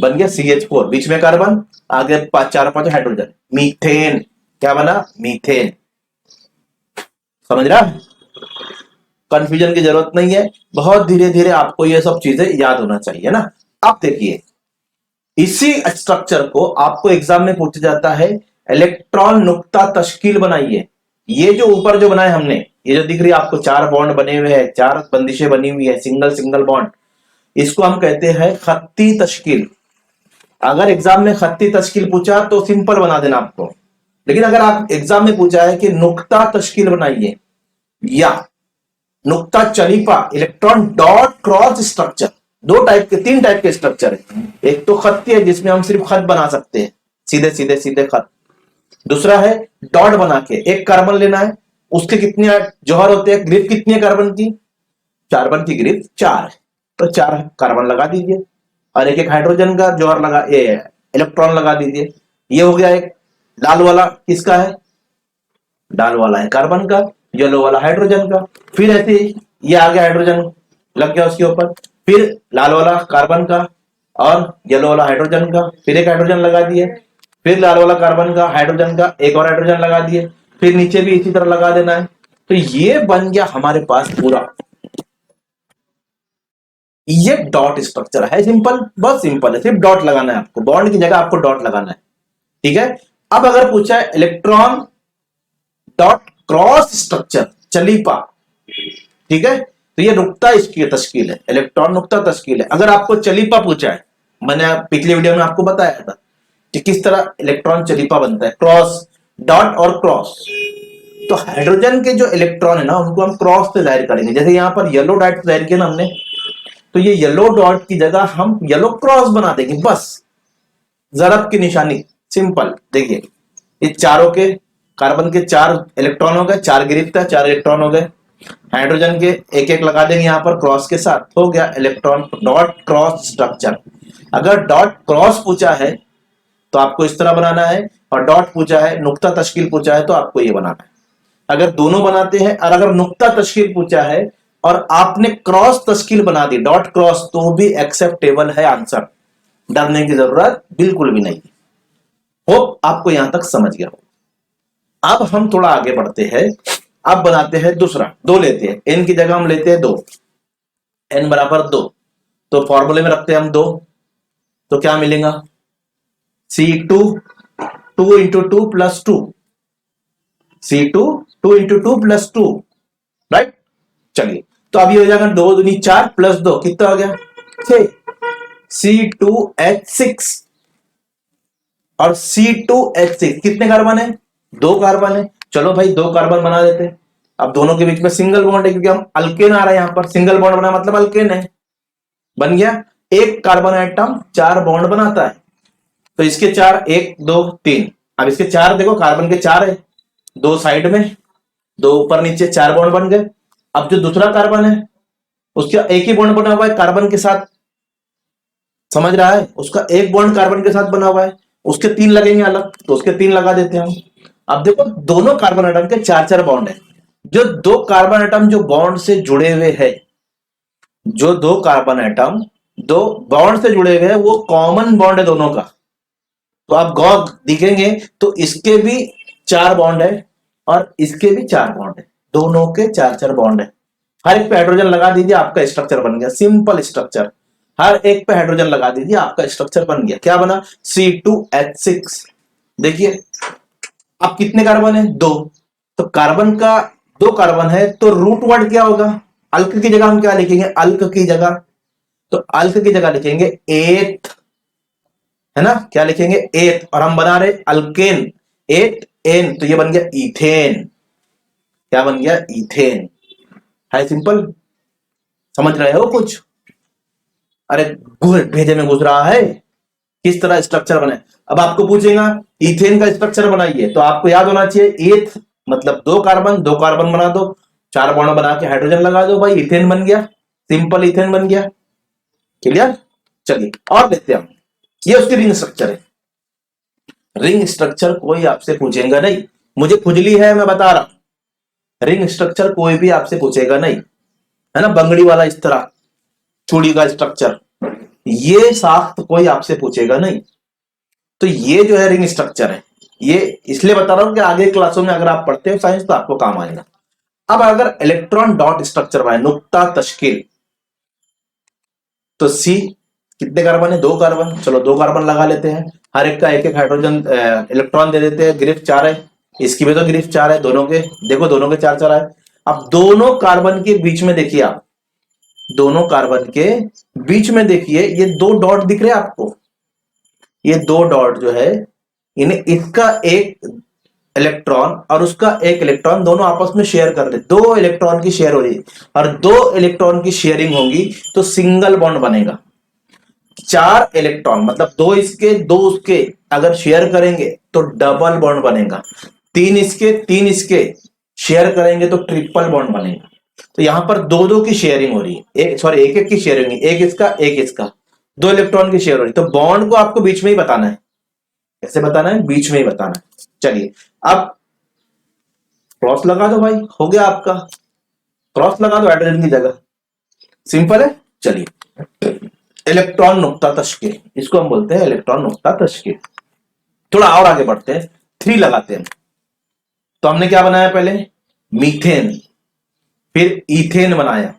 बन गया CH4, बीच में कार्बन, आगे 4-5 हाइड्रोजन, मीथेन, क्या बना मीथेन। समझ रहा, कंफ्यूजन की जरूरत नहीं है, बहुत धीरे धीरे आपको ये सब चीजें याद होना चाहिए ना। अब देखिए इसी स्ट्रक्चर को आपको एग्जाम में पूछा जाता है, इलेक्ट्रॉन नुक्ता तश्कील बनाइए। ये जो ऊपर जो बनाए हमने, ये जो दिख रही है आपको 4 बॉन्ड बने हुए हैं, 4 बंदिशें बनी हुई है, सिंगल सिंगल बॉन्ड, इसको हम कहते हैं खत्ती तश्कील। अगर एग्जाम में खत्ती तश्कील पूछा तो सिंपल बना देना आपको, लेकिन अगर आप एग्जाम में पूछा है कि नुक्ता तश्कील बनाइए या नुक्ता चलीपा, electron dot cross structure, 3 type के स्ट्रक्चर है। एक तो खत्ती है जिसमें हम सिर्फ खत बना सकते हैं, सीधे सीधे सीधे खत। दूसरा है डॉट बना के, एक कार्बन लेना है, उसके कितने जौहर होते हैं, ग्रिफ कितनी है कार्बन की, कार्बन की ग्रिफ 4 है, तो 4 कार्बन लगा दीजिए और एक एक हाइड्रोजन का जौहर लगा, ये इलेक्ट्रॉन लगा दीजिए। ये हो गया एक। लाल वाला किसका है, लाल वाला है कार्बन का, येलो वाला हाइड्रोजन का। फिर ऐसे ही ये आ गया हाइड्रोजन लग गया उसके ऊपर, फिर लाल वाला कार्बन का और येलो वाला हाइड्रोजन का, फिर एक हाइड्रोजन लगा दिए, फिर लाल वाला कार्बन का, हाइड्रोजन का, एक और हाइड्रोजन लगा दिए, फिर नीचे भी इसी तरह लगा देना है। तो ये बन गया हमारे पास पूरा, ये डॉट स्ट्रक्चर है। सिंपल, बहुत सिंपल है, सिर्फ डॉट लगाना है आपको, बॉन्ड की जगह आपको डॉट लगाना है, ठीक है। अब अगर पूछा है इलेक्ट्रॉन डॉट क्रॉस स्ट्रक्चर, चलीपा, ठीक है, तो ये नुक्ता इसकी तश्कील है, इलेक्ट्रॉन नुक्ता तश्कील है। अगर आपको चलीपा पूछा है, मैंने पिछले वीडियो में आपको बताया था कि किस तरह इलेक्ट्रॉन चलीपा बनता है, क्रॉस, डॉट और क्रॉस। तो हाइड्रोजन के जो इलेक्ट्रॉन है ना, उनको हम क्रॉस से जाहिर करेंगे। जैसे यहां पर येलो डॉट जाहिर किया ना हमने, तो ये येलो डॉट की जगह हम येलो क्रॉस बना देंगे, बस जरब की निशानी, सिंपल। देखिए ये चारों के, कार्बन के 4 इलेक्ट्रॉन हो गए, 4 ग्रिफ था, 4 इलेक्ट्रॉन हो गए, हाइड्रोजन के एक एक लगा देंगे यहां पर क्रॉस के साथ, हो गया इलेक्ट्रॉन डॉट क्रॉस स्ट्रक्चर। अगर डॉट क्रॉस पूछा है तो आपको इस तरह बनाना है, और डॉट पूछा है, नुक्ता तश्कील पूछा है, तो आपको ये बनाना है। अगर दोनों बनाते हैं और अगर नुक्ता तश्कील पूछा है और आपने क्रॉस तश्कील बना दी, डॉट क्रॉस, तो भी एक्सेप्टेबल है आंसर, डरने की जरूरत बिल्कुल भी नहीं। होप आपको यहां तक समझ गया हो। अब हम थोड़ा आगे बढ़ते हैं, अब बनाते हैं दूसरा, 2 लेते हैं, एन की जगह हम लेते हैं 2, एन बराबर 2, तो फॉर्मूले में रखते हैं हम 2, तो क्या मिलेगा, C2 2 into 2 plus 2, C2 2 into 2 plus 2, right. चलिए तो अभी हो जाएगा 2 दूनी 4 प्लस 2 कितना हो गया 6, C2H6 और C2H6 कितने कार्बन है, 2 कार्बन है। चलो भाई 2 कार्बन बना देते हैं। अब दोनों के बीच में सिंगल बॉन्ड है, क्योंकि हम अल्केन आ रहा है यहां पर, सिंगल बॉन्ड बना मतलब अल्केन है, बन गया। एक कार्बन एटम 4 बॉन्ड बनाता है, तो इसके 4, 1 2 3, अब इसके 4 देखो, कार्बन के 4 है, 2 साइड में, 2 ऊपर नीचे, 4 बॉन्ड बन गए। अब जो दूसरा कार्बन है उसका एक ही बॉन्ड बना हुआ है कार्बन के साथ, समझ रहा है, उसका एक बॉन्ड कार्बन के साथ बना हुआ है, उसके 3 लगेंगे अलग, तो उसके 3 लगा देते हैं हम। अब देखो दोनों कार्बन एटम के 4 बॉन्ड है, जो 2 कार्बन एटम जो बॉन्ड से जुड़े हुए हैं, जो 2 कार्बन एटम 2 बॉन्ड से जुड़े हुए हैं, वो कॉमन बॉन्ड है दोनों का। तो आप गौर दिखेंगे तो इसके भी 4 बॉन्ड है और इसके भी 4 बॉन्ड है, दोनों के 4 बॉन्ड है। हर एक पे हाइड्रोजन लगा दीजिए, आपका स्ट्रक्चर बन गया, सिंपल स्ट्रक्चर। हर एक पे हाइड्रोजन लगा दीजिए, आपका स्ट्रक्चर बन गया। क्या बना, C2H6। देखिए अब कितने कार्बन है, 2, तो कार्बन का 2 कार्बन है, तो रूट वर्ड क्या होगा, अल्क की जगह हम क्या लिखेंगे, अल्क की जगह, तो अल्क की जगह लिखेंगे एथ, है ना, क्या लिखेंगे एथ, और हम बना रहे अल्केन, एथ एन, तो ये बन गया इथेन। क्या बन गया, इथेन। है सिंपल, समझ रहे हो कुछ, अरे भेजे में घुस रहा है, किस तरह स्ट्रक्चर बने। अब आपको पूछेगा इथेन का स्ट्रक्चर बनाइए, तो आपको याद होना चाहिए एथ मतलब 2 कार्बन, 2 कार्बन बना दो, 4 बॉन्ड बना के हाइड्रोजन लगा दो, भाई इथेन बन गया, सिंपल इथेन बन गया। क्लियर। चलिए और लेते हैं हम, ये उसकी रिंग स्ट्रक्चर है। रिंग स्ट्रक्चर कोई आपसे पूछेगा नहीं, मुझे खुजली है मैं बता रहा हूं, रिंग स्ट्रक्चर कोई भी आपसे पूछेगा नहीं, है ना, बंगड़ी वाला इस तरह चूड़ी का स्ट्रक्चर, ये साख्त कोई आपसे पूछेगा नहीं। तो ये जो है रिंग स्ट्रक्चर है, ये इसलिए बता रहा हूं कि आगे क्लासों में अगर आप पढ़ते हो साइंस तो आपको काम आएगा। अब अगर इलेक्ट्रॉन डॉट स्ट्रक्चर बनाए, नुक्ता तश्कील, तो सी कितने कार्बन है, 2 कार्बन, चलो 2 कार्बन लगा लेते हैं, हर एक का एक एक हाइड्रोजन इलेक्ट्रॉन दे देते हैं, ग्रिफ 4 है, इसकी भी तो ग्रिफ 4 है, दोनों के देखो, दोनों के 4 है। अब दोनों कार्बन के बीच में देखिए आप, दोनों कार्बन के बीच में देखिए, ये 2 डॉट दिख रहे हैं आपको, ये 2 डॉट जो है, इन्हें इसका एक इलेक्ट्रॉन और उसका एक इलेक्ट्रॉन दोनों आपस में शेयर कर रहे, 2 इलेक्ट्रॉन की शेयर हो रही है, और 2 इलेक्ट्रॉन की शेयरिंग होगी तो सिंगल बॉन्ड बनेगा। 4 इलेक्ट्रॉन मतलब 2 इसके 2 उसके अगर शेयर करेंगे तो डबल बॉन्ड बनेगा, 3 इसके 3 इसके शेयर करेंगे तो ट्रिपल बॉन्ड बनेगा। तो यहां पर दो दो की शेयरिंग हो रही है, एक एक की शेयरिंग, एक इसका, दो इलेक्ट्रॉन की शेयर हो रही है। तो बॉन्ड को आपको बीच में ही बताना है। कैसे बताना है? बीच में ही बताना है। चलिए अब क्रॉस लगा दो भाई, हो गया आपका। क्रॉस लगा दो हाइड्रोजन की जगह, सिंपल है। चलिए इलेक्ट्रॉन नुक्ता तश्कील, इसको हम बोलते हैं इलेक्ट्रॉन नुक्ता तश्कील। थोड़ा और आगे बढ़ते हैं, 3 लगाते हैं। तो हमने क्या बनाया? पहले मीथेन, फिर इथेन बनाया।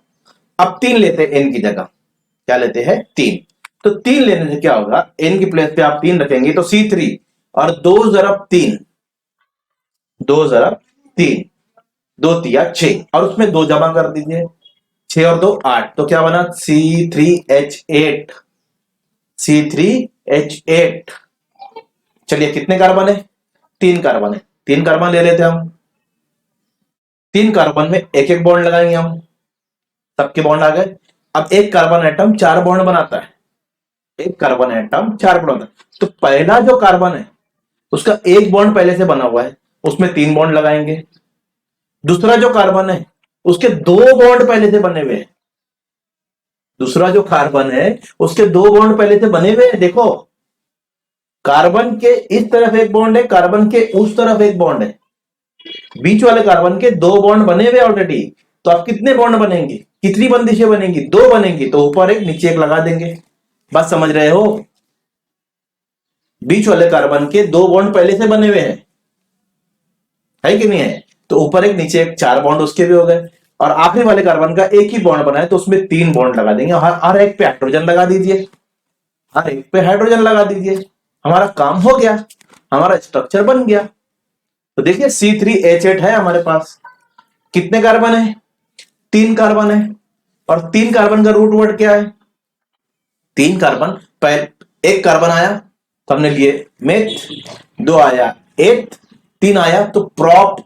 अब 3 लेते हैं एन की जगह। क्या लेते हैं? 3। तो 3 लेने से क्या होगा? एन की प्लेस पे आप 3 रखेंगे तो C3, और 2 ज़रब 3, 2 ज़रब 3, 2 तिया 6, और उसमें 2 जमा कर दीजिए, 6 और 2 8। तो क्या बना? C3H8, C3H8। चलिए कितने कार्बन है? 3 कार्बन है। 3 कार्बन ले लेते हैं हम। 3 कार्बन में एक एक बॉन्ड लगाएंगे हम, सबके बॉन्ड आ गए। अब एक कार्बन एटम 4 बॉन्ड बनाता है, एक कार्बन एटम 4 बॉन्ड बनाता है। तो पहला जो कार्बन है उसका एक बॉन्ड पहले से बना हुआ है, उसमें 3 बॉन्ड लगाएंगे। दूसरा जो कार्बन है उसके 2 बॉन्ड पहले से बने हुए हैं, दूसरा जो कार्बन है उसके 2 बॉन्ड पहले से बने हुए हैं। देखो कार्बन के इस तरफ एक बॉन्ड है, कार्बन के उस तरफ एक बॉन्ड है, बीच वाले कार्बन के 2 बॉन्ड बने हुए ऑलरेडी। तो अब कितने बॉन्ड बनेंगे? कितनी बंदिशें बनेंगी? 2 बनेंगी। तो ऊपर एक नीचे एक लगा देंगे। बात समझ रहे हो? बीच वाले कार्बन के 2 बॉन्ड पहले से बने हुए हैं, है कि नहीं है? तो ऊपर एक नीचे एक, 4 बॉन्ड उसके भी हो गए। और आखिरी वाले कार्बन का एक ही बॉन्ड बना है तो उसमें 3 बॉन्ड लगा देंगे। हर एक पे हाइड्रोजन लगा दीजिए, हर एक पे हाइड्रोजन लगा दीजिए। हमारा काम हो गया, हमारा स्ट्रक्चर बन गया। तो देखिए C3H8 है हमारे पास। कितने कार्बन है? 3 कार्बन है। और 3 कार्बन का रूट वर्ड क्या है? 3 कार्बन, पहले एक कार्बन आया तो हमने लिए मेथ, 2 आया एथ, 3 आया तो प्रोप,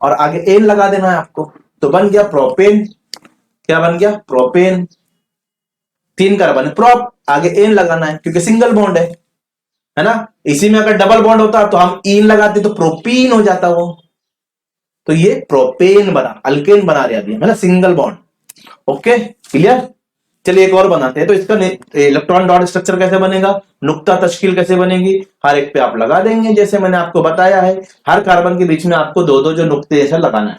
और आगे एन लगा देना है आपको। तो बन गया प्रोपेन। क्या बन गया? प्रोपेन। 3 कार्बन है, प्रोप, आगे एन लगाना है क्योंकि सिंगल बॉन्ड है ना। इसी में अगर डबल बॉन्ड होता तो हम इन लगाते तो प्रोपीन हो जाता वो। तो ये प्रोपेन बना, अल्केन बना रहे अभी, है ना, सिंगल बॉन्ड। Okay clear. चलिए एक और बनाते हैं। तो इसका इलेक्ट्रॉन डॉट स्ट्रक्चर कैसे बनेगा, नुक्ता तश्कील कैसे बनेगी? हर एक पे आप लगा देंगे जैसे मैंने आपको बताया है। हर कार्बन के बीच में आपको 2-2 जो नुक्ते जैसा लगाना है।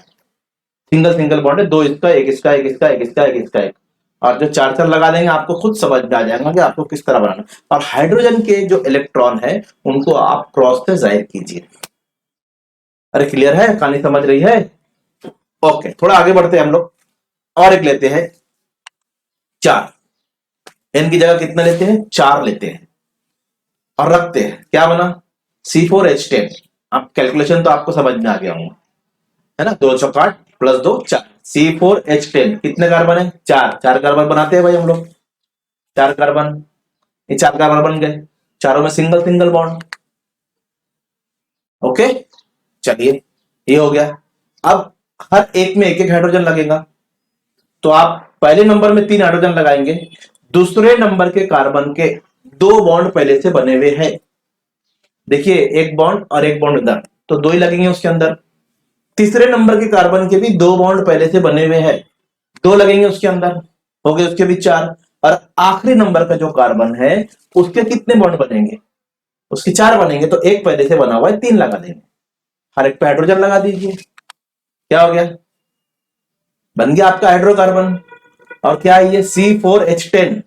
सिंगल सिंगल बॉन्ड है, 2 इसका, एक इसका, एक इसका, एक इसका, एक इसका, एक, और जो 4-4 लगा देंगे आपको खुद समझ में आ जाएगा कि आपको किस तरह बनाना। और हाइड्रोजन के जो इलेक्ट्रॉन है उनको आप क्रॉस से जाहिर कीजिए। अरे क्लियर है? कहानी समझ रही है? ओके थोड़ा आगे बढ़ते हैं हम लोग, और एक लेते हैं 4। एन की जगह कितना लेते हैं? 4 लेते हैं और रखते हैं। क्या बना? C4H10। आप कैलकुलेशन तो आपको समझ में आ गया होगा, है ना। 2 चौका 8 प्लस 2 4, C4H10। कितने कार्बन है? 4। 4 कार्बन बनाते हैं भाई हम लोग, 4 कार्बन। ये 4 कार्बन बन गए, चारों में सिंगल सिंगल बॉन्ड। ओके चलिए ये हो गया। अब हर एक में एक एक हाइड्रोजन लगेगा। तो आप पहले नंबर में 3 हाइड्रोजन लगाएंगे, दूसरे नंबर के कार्बन के 2 बॉन्ड पहले से बने हुए हैं। देखिए एक बॉन्ड और एक बॉन्ड इधर, तो 2 ही लगेंगे उसके अंदर। तीसरे नंबर के कार्बन के भी 2 बॉन्ड पहले से बने हुए हैं, 2 लगेंगे उसके अंदर, हो गए उसके भी 4। और आखिरी नंबर का जो कार्बन है उसके कितने बॉन्ड बनेंगे? उसके 4 बनेंगे। तो एक पहले से बना हुआ है, 3 लगा देंगे, हर एक पे हाइड्रोजन लगा दीजिए। क्या हो गया? बन गया आपका हाइड्रोकार्बन। और क्या है ये? C4H10।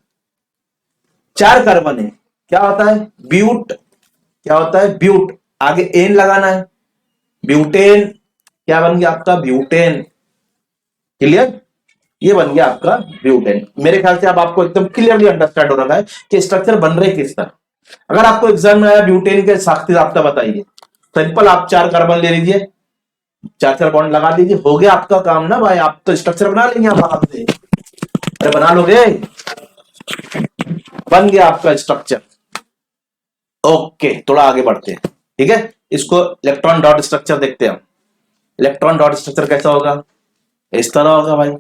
4 कार्बन है, क्या होता है? ब्यूट। क्या होता है? ब्यूट। आगे एन लगाना है, ब्यूटेन। क्या बन गया आपका? ब्यूटेन। क्लियर? ये बन गया आपका ब्यूटेन। मेरे ख्याल से अब आपको एकदम क्लियरली अंडरस्टैंड हो रहा है कि स्ट्रक्चर बन रहे किस तरह। अगर आपको एग्जाम में आया ब्यूटेन के साख्ती राब्ता बताइए, सिंपल आप 4 कार्बन ले लीजिए, 4-4 बॉन्ड लगा दीजिए, हो गया आपका काम ना भाई। आप तो स्ट्रक्चर बना लेंगे आप हाथ से। अरे बना लोगे, बन गया आपका स्ट्रक्चर। ओके थोड़ा आगे बढ़ते हैं, ठीक है। इसको इलेक्ट्रॉन डॉट स्ट्रक्चर देखते हैं हम। इलेक्ट्रॉन डॉट स्ट्रक्चर कैसा होगा? इस तरह होगा भाई।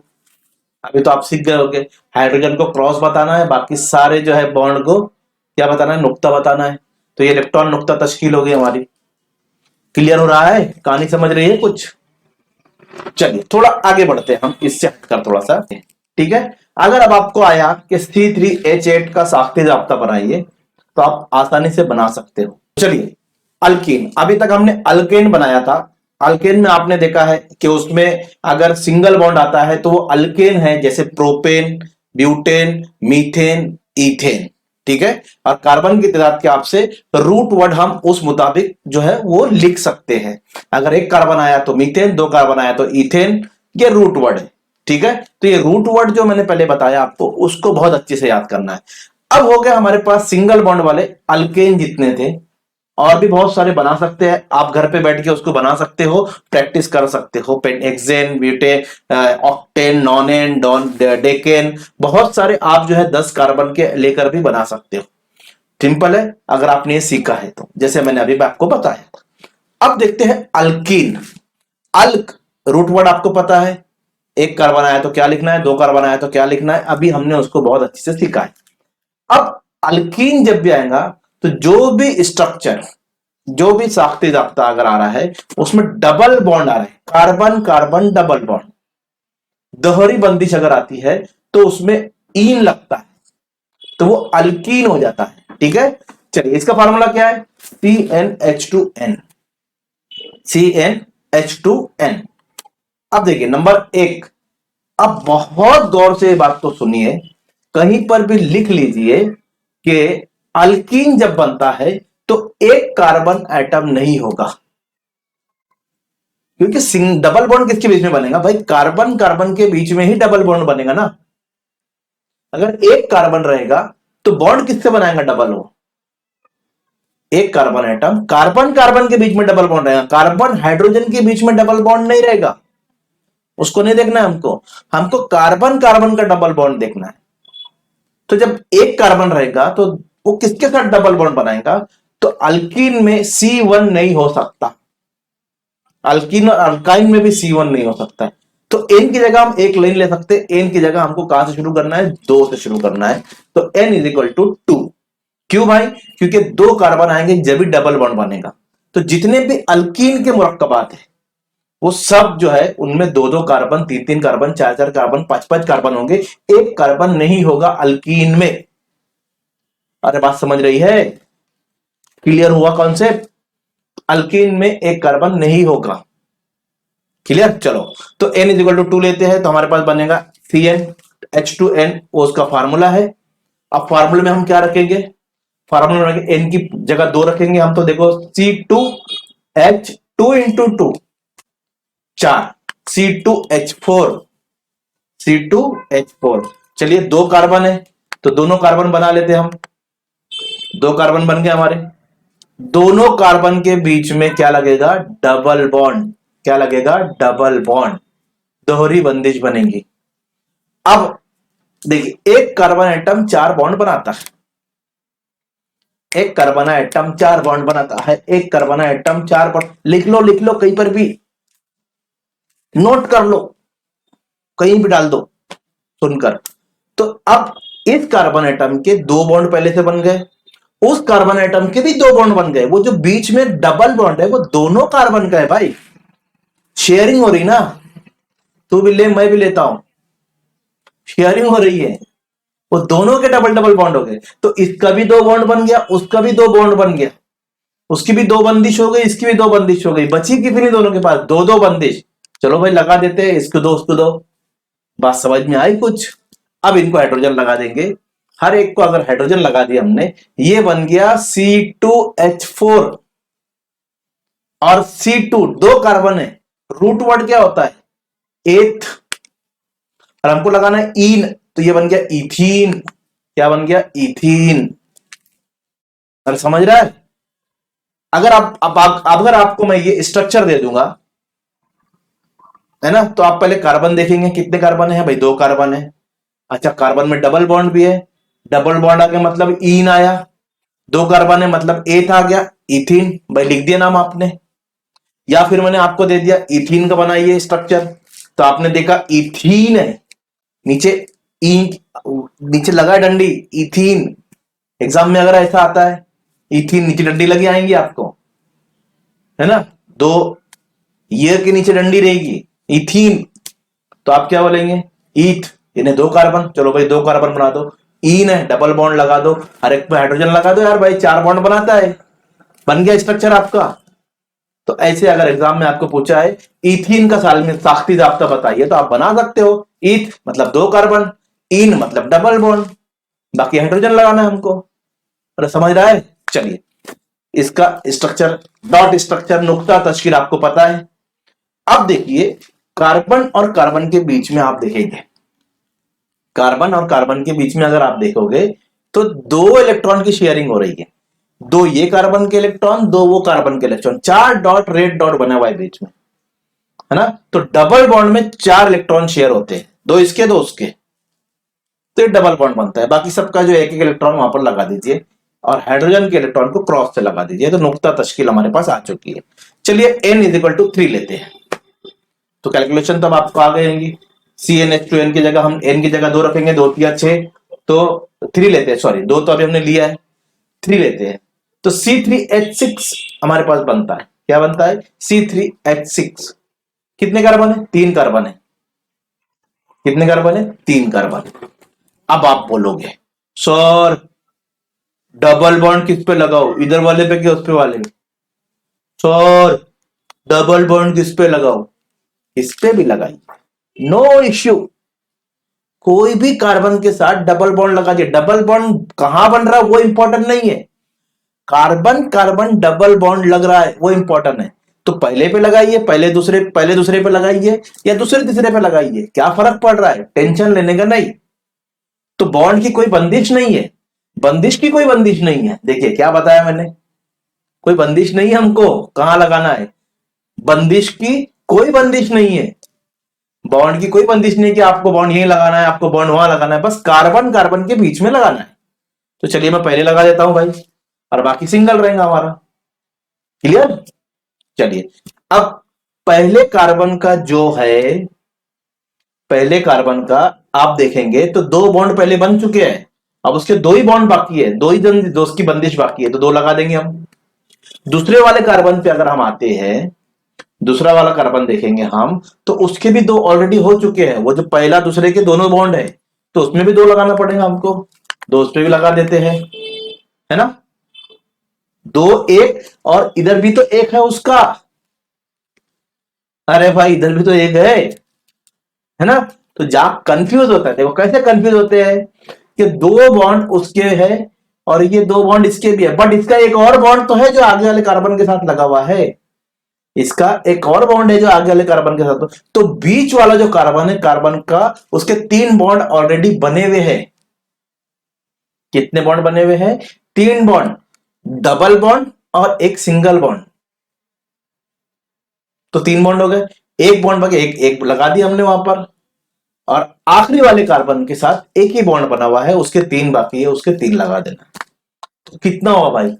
अभी तो आप सीख गए होंगे, हाइड्रोजन को क्रॉस बताना है, बाकी सारे जो है बॉन्ड को क्या बताना है? नुक्ता बताना है। तो ये इलेक्ट्रॉन नुक्ता तश्कील होगी हमारी। क्लियर हो रहा है? कहानी समझ रही है कुछ? चलिए थोड़ा आगे बढ़ते हैं हम इससे हटकर थोड़ा सा, ठीक है। अगर अब आपको आया कि C3H8 का साख्ती जाब्ता बनाइए, तो आप आसानी से बना सकते हो। चलिए अल्कीन, अभी तक हमने अल्केन बनाया था। अल्केन में आपने देखा है कि उसमें अगर सिंगल बॉन्ड आता है तो वो अल्केन है, जैसे प्रोपेन, ब्यूटेन, मीथेन, इथेन, ठीक है। और कार्बन की तादाद के आपसे रूट वर्ड हम उस मुताबिक जो है वो लिख सकते हैं। अगर एक कार्बन आया तो मीथेन, दो कार्बन आया तो इथेन, ये रूट वर्ड है, ठीक है। तो ये रूट वर्ड जो मैंने पहले बताया आपको, उसको बहुत अच्छे से याद करना है। अब हो गया हमारे पास सिंगल बॉन्ड वाले अल्केन जितने थे, और भी बहुत सारे बना सकते हैं आप, घर पे बैठ के उसको बना सकते हो, प्रैक्टिस कर सकते हो। Hexane, butane, octane, nonane, decane, बहुत सारे आप जो है 10 कार्बन के लेकर भी बना सकते हो। सिंपल है अगर आपने ये सीखा है तो, जैसे मैंने अभी आपको बताया। अब देखते हैं अल्कीन। अल्क रूट वर्ड आपको पता है, एक कार्बन आया तो क्या लिखना है, दो कार्बन आया तो क्या लिखना है, अभी हमने उसको बहुत अच्छे से सीखा है। अब अल्कीन जब भी आएगा तो जो भी स्ट्रक्चर, जो भी साख्ती जाब्ता अगर आ रहा है उसमें डबल बॉन्ड आ रहा है, कार्बन कार्बन डबल बॉन्ड, दोहरी बंदिश अगर आती है तो उसमें ईन लगता है, तो वो अल्कीन हो जाता है, ठीक है। चलिए इसका फार्मूला क्या है, CnH2n, CnH2n। अब देखिए नंबर एक, अब बहुत गौर से बात तो सुनिए, कहीं पर भी लिख लीजिए कि अल्कीन जब बनता है तो एक कार्बन एटम नहीं होगा, क्योंकि डबल बॉन्ड किसके बीच में बनेगा भाई, कार्बन कार्बन के बीच में ही डबल बॉन्ड बनेगा ना। अगर एक कार्बन रहेगा तो बॉन्ड किससे बनाएगा डबल, हो एक कार्बन एटम, कार्बन कार्बन के बीच में डबल बॉन्ड रहेगा, कार्बन हाइड्रोजन के बीच में डबल बॉन्ड नहीं रहेगा, उसको नहीं देखना है हमको, हमको कार्बन कार्बन का डबल बॉन्ड देखना है। तो जब एक कार्बन रहेगा तो वो किसके साथ डबल बॉन्ड बनाएगा, तो अल्कीन में C1 नहीं हो सकता, अल्कीन और अल्काइन में भी C1 नहीं हो सकता है। तो एन की जगह हम एक लाइन ले सकते हैं, एन की जगह हमको कहां से शुरू करना है, दो से शुरू करना है, तो n इज इक्वल टू 2। क्यों भाई, क्योंकि दो कार्बन आएंगे जब भी डबल बॉन्ड बनेगा। तो जितने भी अल्कीन के मुरक्कबात है वो सब जो है उनमें दो दो कार्बन, तीन तीन कार्बन, चार चार कार्बन, पांच पांच कार्बन होंगे, एक कार्बन नहीं होगा अल्कीन में। अरे बात समझ रही है, क्लियर हुआ कॉन्सेप्ट, अल्कीन में एक कार्बन नहीं होगा, क्लियर। चलो तो n इज इक्वल टू 2 लेते हैं तो हमारे पास बनेगा CnH2n, वो उसका फार्मूला है। अब फार्मूले में हम क्या रखेंगे, फार्मूला में रखेंगे n की जगह 2 रखेंगे हम, तो देखो C2H2 इंटू 2 4, C2H4, C2H4। चलिए दो कार्बन है तो दोनों कार्बन बना लेते हैं हम, दो कार्बन बन गए हमारे, दोनों कार्बन के बीच में क्या लगेगा, डबल बॉन्ड, क्या लगेगा, डबल बॉन्ड, दोहरी बंदिश बनेगी। अब देखिए एक कार्बन एटम चार बॉन्ड बनाता है, एक कार्बन एटम चार बॉन्ड बनाता है, एक कार्बन एटम चार बॉन्ड, लिख लो कहीं पर भी, नोट कर लो, कहीं भी डाल दो सुनकर। तो अब इस कार्बन एटम के दो बॉन्ड पहले से बन गए, उस कार्बन एटम के भी दो बॉन्ड बन गए, वो जो बीच में डबल बॉन्ड है वो दोनों कार्बन का है भाई, शेयरिंग हो रही ना, तू भी ले मैं भी लेता हूं, शेयरिंग हो रही है, वो दोनों के डबल डबल बॉन्ड हो गए। तो इसका भी दो बॉन्ड बन गया, उसका भी दो बॉन्ड बन गया, उसकी भी दो बंदिश हो गई, इसकी भी दो बंदिश हो गई, बची कितनी दोनों के पास, दो दो बंदिश। चलो भाई लगा देते हैं, इसको दो उसको दो, बात समझ में आई कुछ। अब इनको हाइड्रोजन लगा देंगे, हर एक को अगर हाइड्रोजन लगा दिया हमने, ये बन गया C2H4 और C2, दो कार्बन है, रूट वर्ड क्या होता है, एथ, और हमको लगाना है ईन, तो ये बन गया इथीन, क्या बन गया, इथीन। अगर समझ रहा है, अगर अगर आपको मैं ये स्ट्रक्चर दे दूंगा है ना, तो आप पहले कार्बन देखेंगे, कितने कार्बन है भाई, दो कार्बन है। अच्छा कार्बन में डबल बॉन्ड भी है, डबल बॉन्ड आ गया मतलब ईन आया, दो कार्बन है मतलब एथ आ गया, इथीन, भाई लिख दिया नाम आपने। या फिर मैंने आपको दे दिया इथीन का बनाइए स्ट्रक्चर, तो आपने देखा इथीन है, नीचे ई, नीचे लगा डंडी इथीन, एग्जाम में अगर ऐसा आता है इथीन नीचे डंडी लगी आएंगी आपको, है ना, दो ये के नीचे डंडी रहेगी, इथीन, तो आप क्या बोलेंगे, ईथ, इन्हें 2 कार्बन, चलो भाई 2 कार्बन बना दो। ईन है, डबल बॉन्ड लगा दो, हर एक पे हाइड्रोजन लगा दो यार भाई, 4 बॉन्ड बनाता है, बन गया स्ट्रक्चर आपका। तो ऐसे अगर एग्जाम में आपको पूछा है इथीन का साल में साख्ती जाब्ता बताइए, तो आप बना सकते हो, ईथ मतलब 2 कार्बन, इन मतलब डबल बॉन्ड, बाकी हाइड्रोजन लगाना है हमको। अरे समझ रहा है? चलिए, इसका स्ट्रक्चर, डॉट स्ट्रक्चर, नुक्ता तश्कील आपको पता है। अब देखिए, कार्बन और कार्बन के बीच में आप देखेंगे, कार्बन और कार्बन के बीच में अगर आप देखोगे तो 2 इलेक्ट्रॉन की शेयरिंग हो रही है, 2 ये कार्बन के इलेक्ट्रॉन, 2 वो कार्बन के इलेक्ट्रॉन, 4 डॉट रेड डॉट बना हुआ है बीच में, है ना। तो डबल बॉन्ड में 4 इलेक्ट्रॉन शेयर होते हैं, 2 इसके 2 उसके, तो ये डबल बॉन्ड बनता है। बाकी सबका जो एक एक इलेक्ट्रॉन वहां पर लगा दीजिए और हाइड्रोजन के इलेक्ट्रॉन को क्रॉस से लगा दीजिए, तो नुक्ता तश्कील हमारे पास आ चुकी है। चलिए n इज इक्वल टू 3 लेते हैं, तो कैलकुलेशन तब आपको आ गएंगी। CnH2n की जगह हम n की जगह 2 रखेंगे, 2 3 6, तो 3 लेते हैं, सॉरी 2 तो अभी हमने लिया है, 3 लेते हैं, तो C3H6 हमारे पास बनता है। क्या बनता है? C3H6। कितने कार्बन है? 3 कार्बन है। कितने कार्बन है? 3 कार्बन। अब आप बोलोगे सर डबल बॉन्ड किस पे लगाओ, इधर वाले पे कि उस पे वाले पे? सर डबल बॉन्ड किस पे लगाओ, इस पे भी लगाइए, नो इश्यू। कोई भी कार्बन के साथ डबल बॉन्ड लगा दिए, डबल बॉन्ड कहां बन रहा है वो इंपॉर्टेंट नहीं है, कार्बन कार्बन डबल बॉन्ड लग रहा है वो इंपॉर्टेंट है। तो पहले पे लगाइए, पहले दूसरे पे लगाइए, या दूसरे तीसरे पे लगाइए, क्या फर्क पड़ रहा है, टेंशन लेने का नहीं। तो बॉन्ड की कोई बंदिश नहीं है, बंदिश की कोई बंदिश नहीं है। देखिए क्या बताया मैंने, कोई बंदिश नहीं है हमको कहां लगाना है, बंदिश की कोई बंदिश नहीं है, बॉन्ड की कोई बंदिश नहीं कि आपको बॉन्ड यहीं लगाना है, आपको बॉन्ड वहां लगाना है, बस कार्बन कार्बन के बीच में लगाना है। तो चलिए मैं पहले लगा देता हूं भाई, और बाकी सिंगल रहेगा हमारा। क्लियर? चलिए, अब पहले कार्बन का जो है, पहले कार्बन का आप देखेंगे तो 2 बॉन्ड पहले बन चुके हैं, अब उसके 2 ही बॉन्ड बाकी है, 2 ही दो उसकी बंदिश बाकी है, तो 2 लगा देंगे हम। दूसरे वाले कार्बन पे अगर हम आते हैं, दूसरा वाला कार्बन देखेंगे हम, तो उसके भी 2 ऑलरेडी हो चुके हैं, वो जो पहला दूसरे के दोनों बॉन्ड है, तो उसमें भी 2 लगाना पड़ेगा हमको, 2 उस पे भी लगा देते हैं, है ना। 2 एक, और इधर भी तो एक है उसका, अरे भाई इधर भी तो एक है ना। तो जा कंफ्यूज होता है, देखो कैसे कंफ्यूज होते हैं कि 2 बॉन्ड उसके है और ये 2 बॉन्ड इसके भी है, बट इसका एक और बॉन्ड तो है जो आगे वाले कार्बन के साथ लगा हुआ है, इसका एक और बॉन्ड है जो आगे वाले कार्बन के साथ, तो बीच वाला जो कार्बन है कार्बन का, उसके 3 बॉन्ड ऑलरेडी बने हुए हैं। कितने बॉन्ड बने हुए हैं? 3 बॉन्ड, डबल बॉन्ड और एक सिंगल बॉन्ड, तो 3 बॉन्ड हो गए, एक बॉन्ड बाकी, एक लगा दिया हमने वहां पर, और आखिरी वाले कार्बन के साथ एक ही बॉन्ड बना हुआ है, उसके 3 बाकी है, उसके 3 लगा देना। तो कितना हुआ भाई?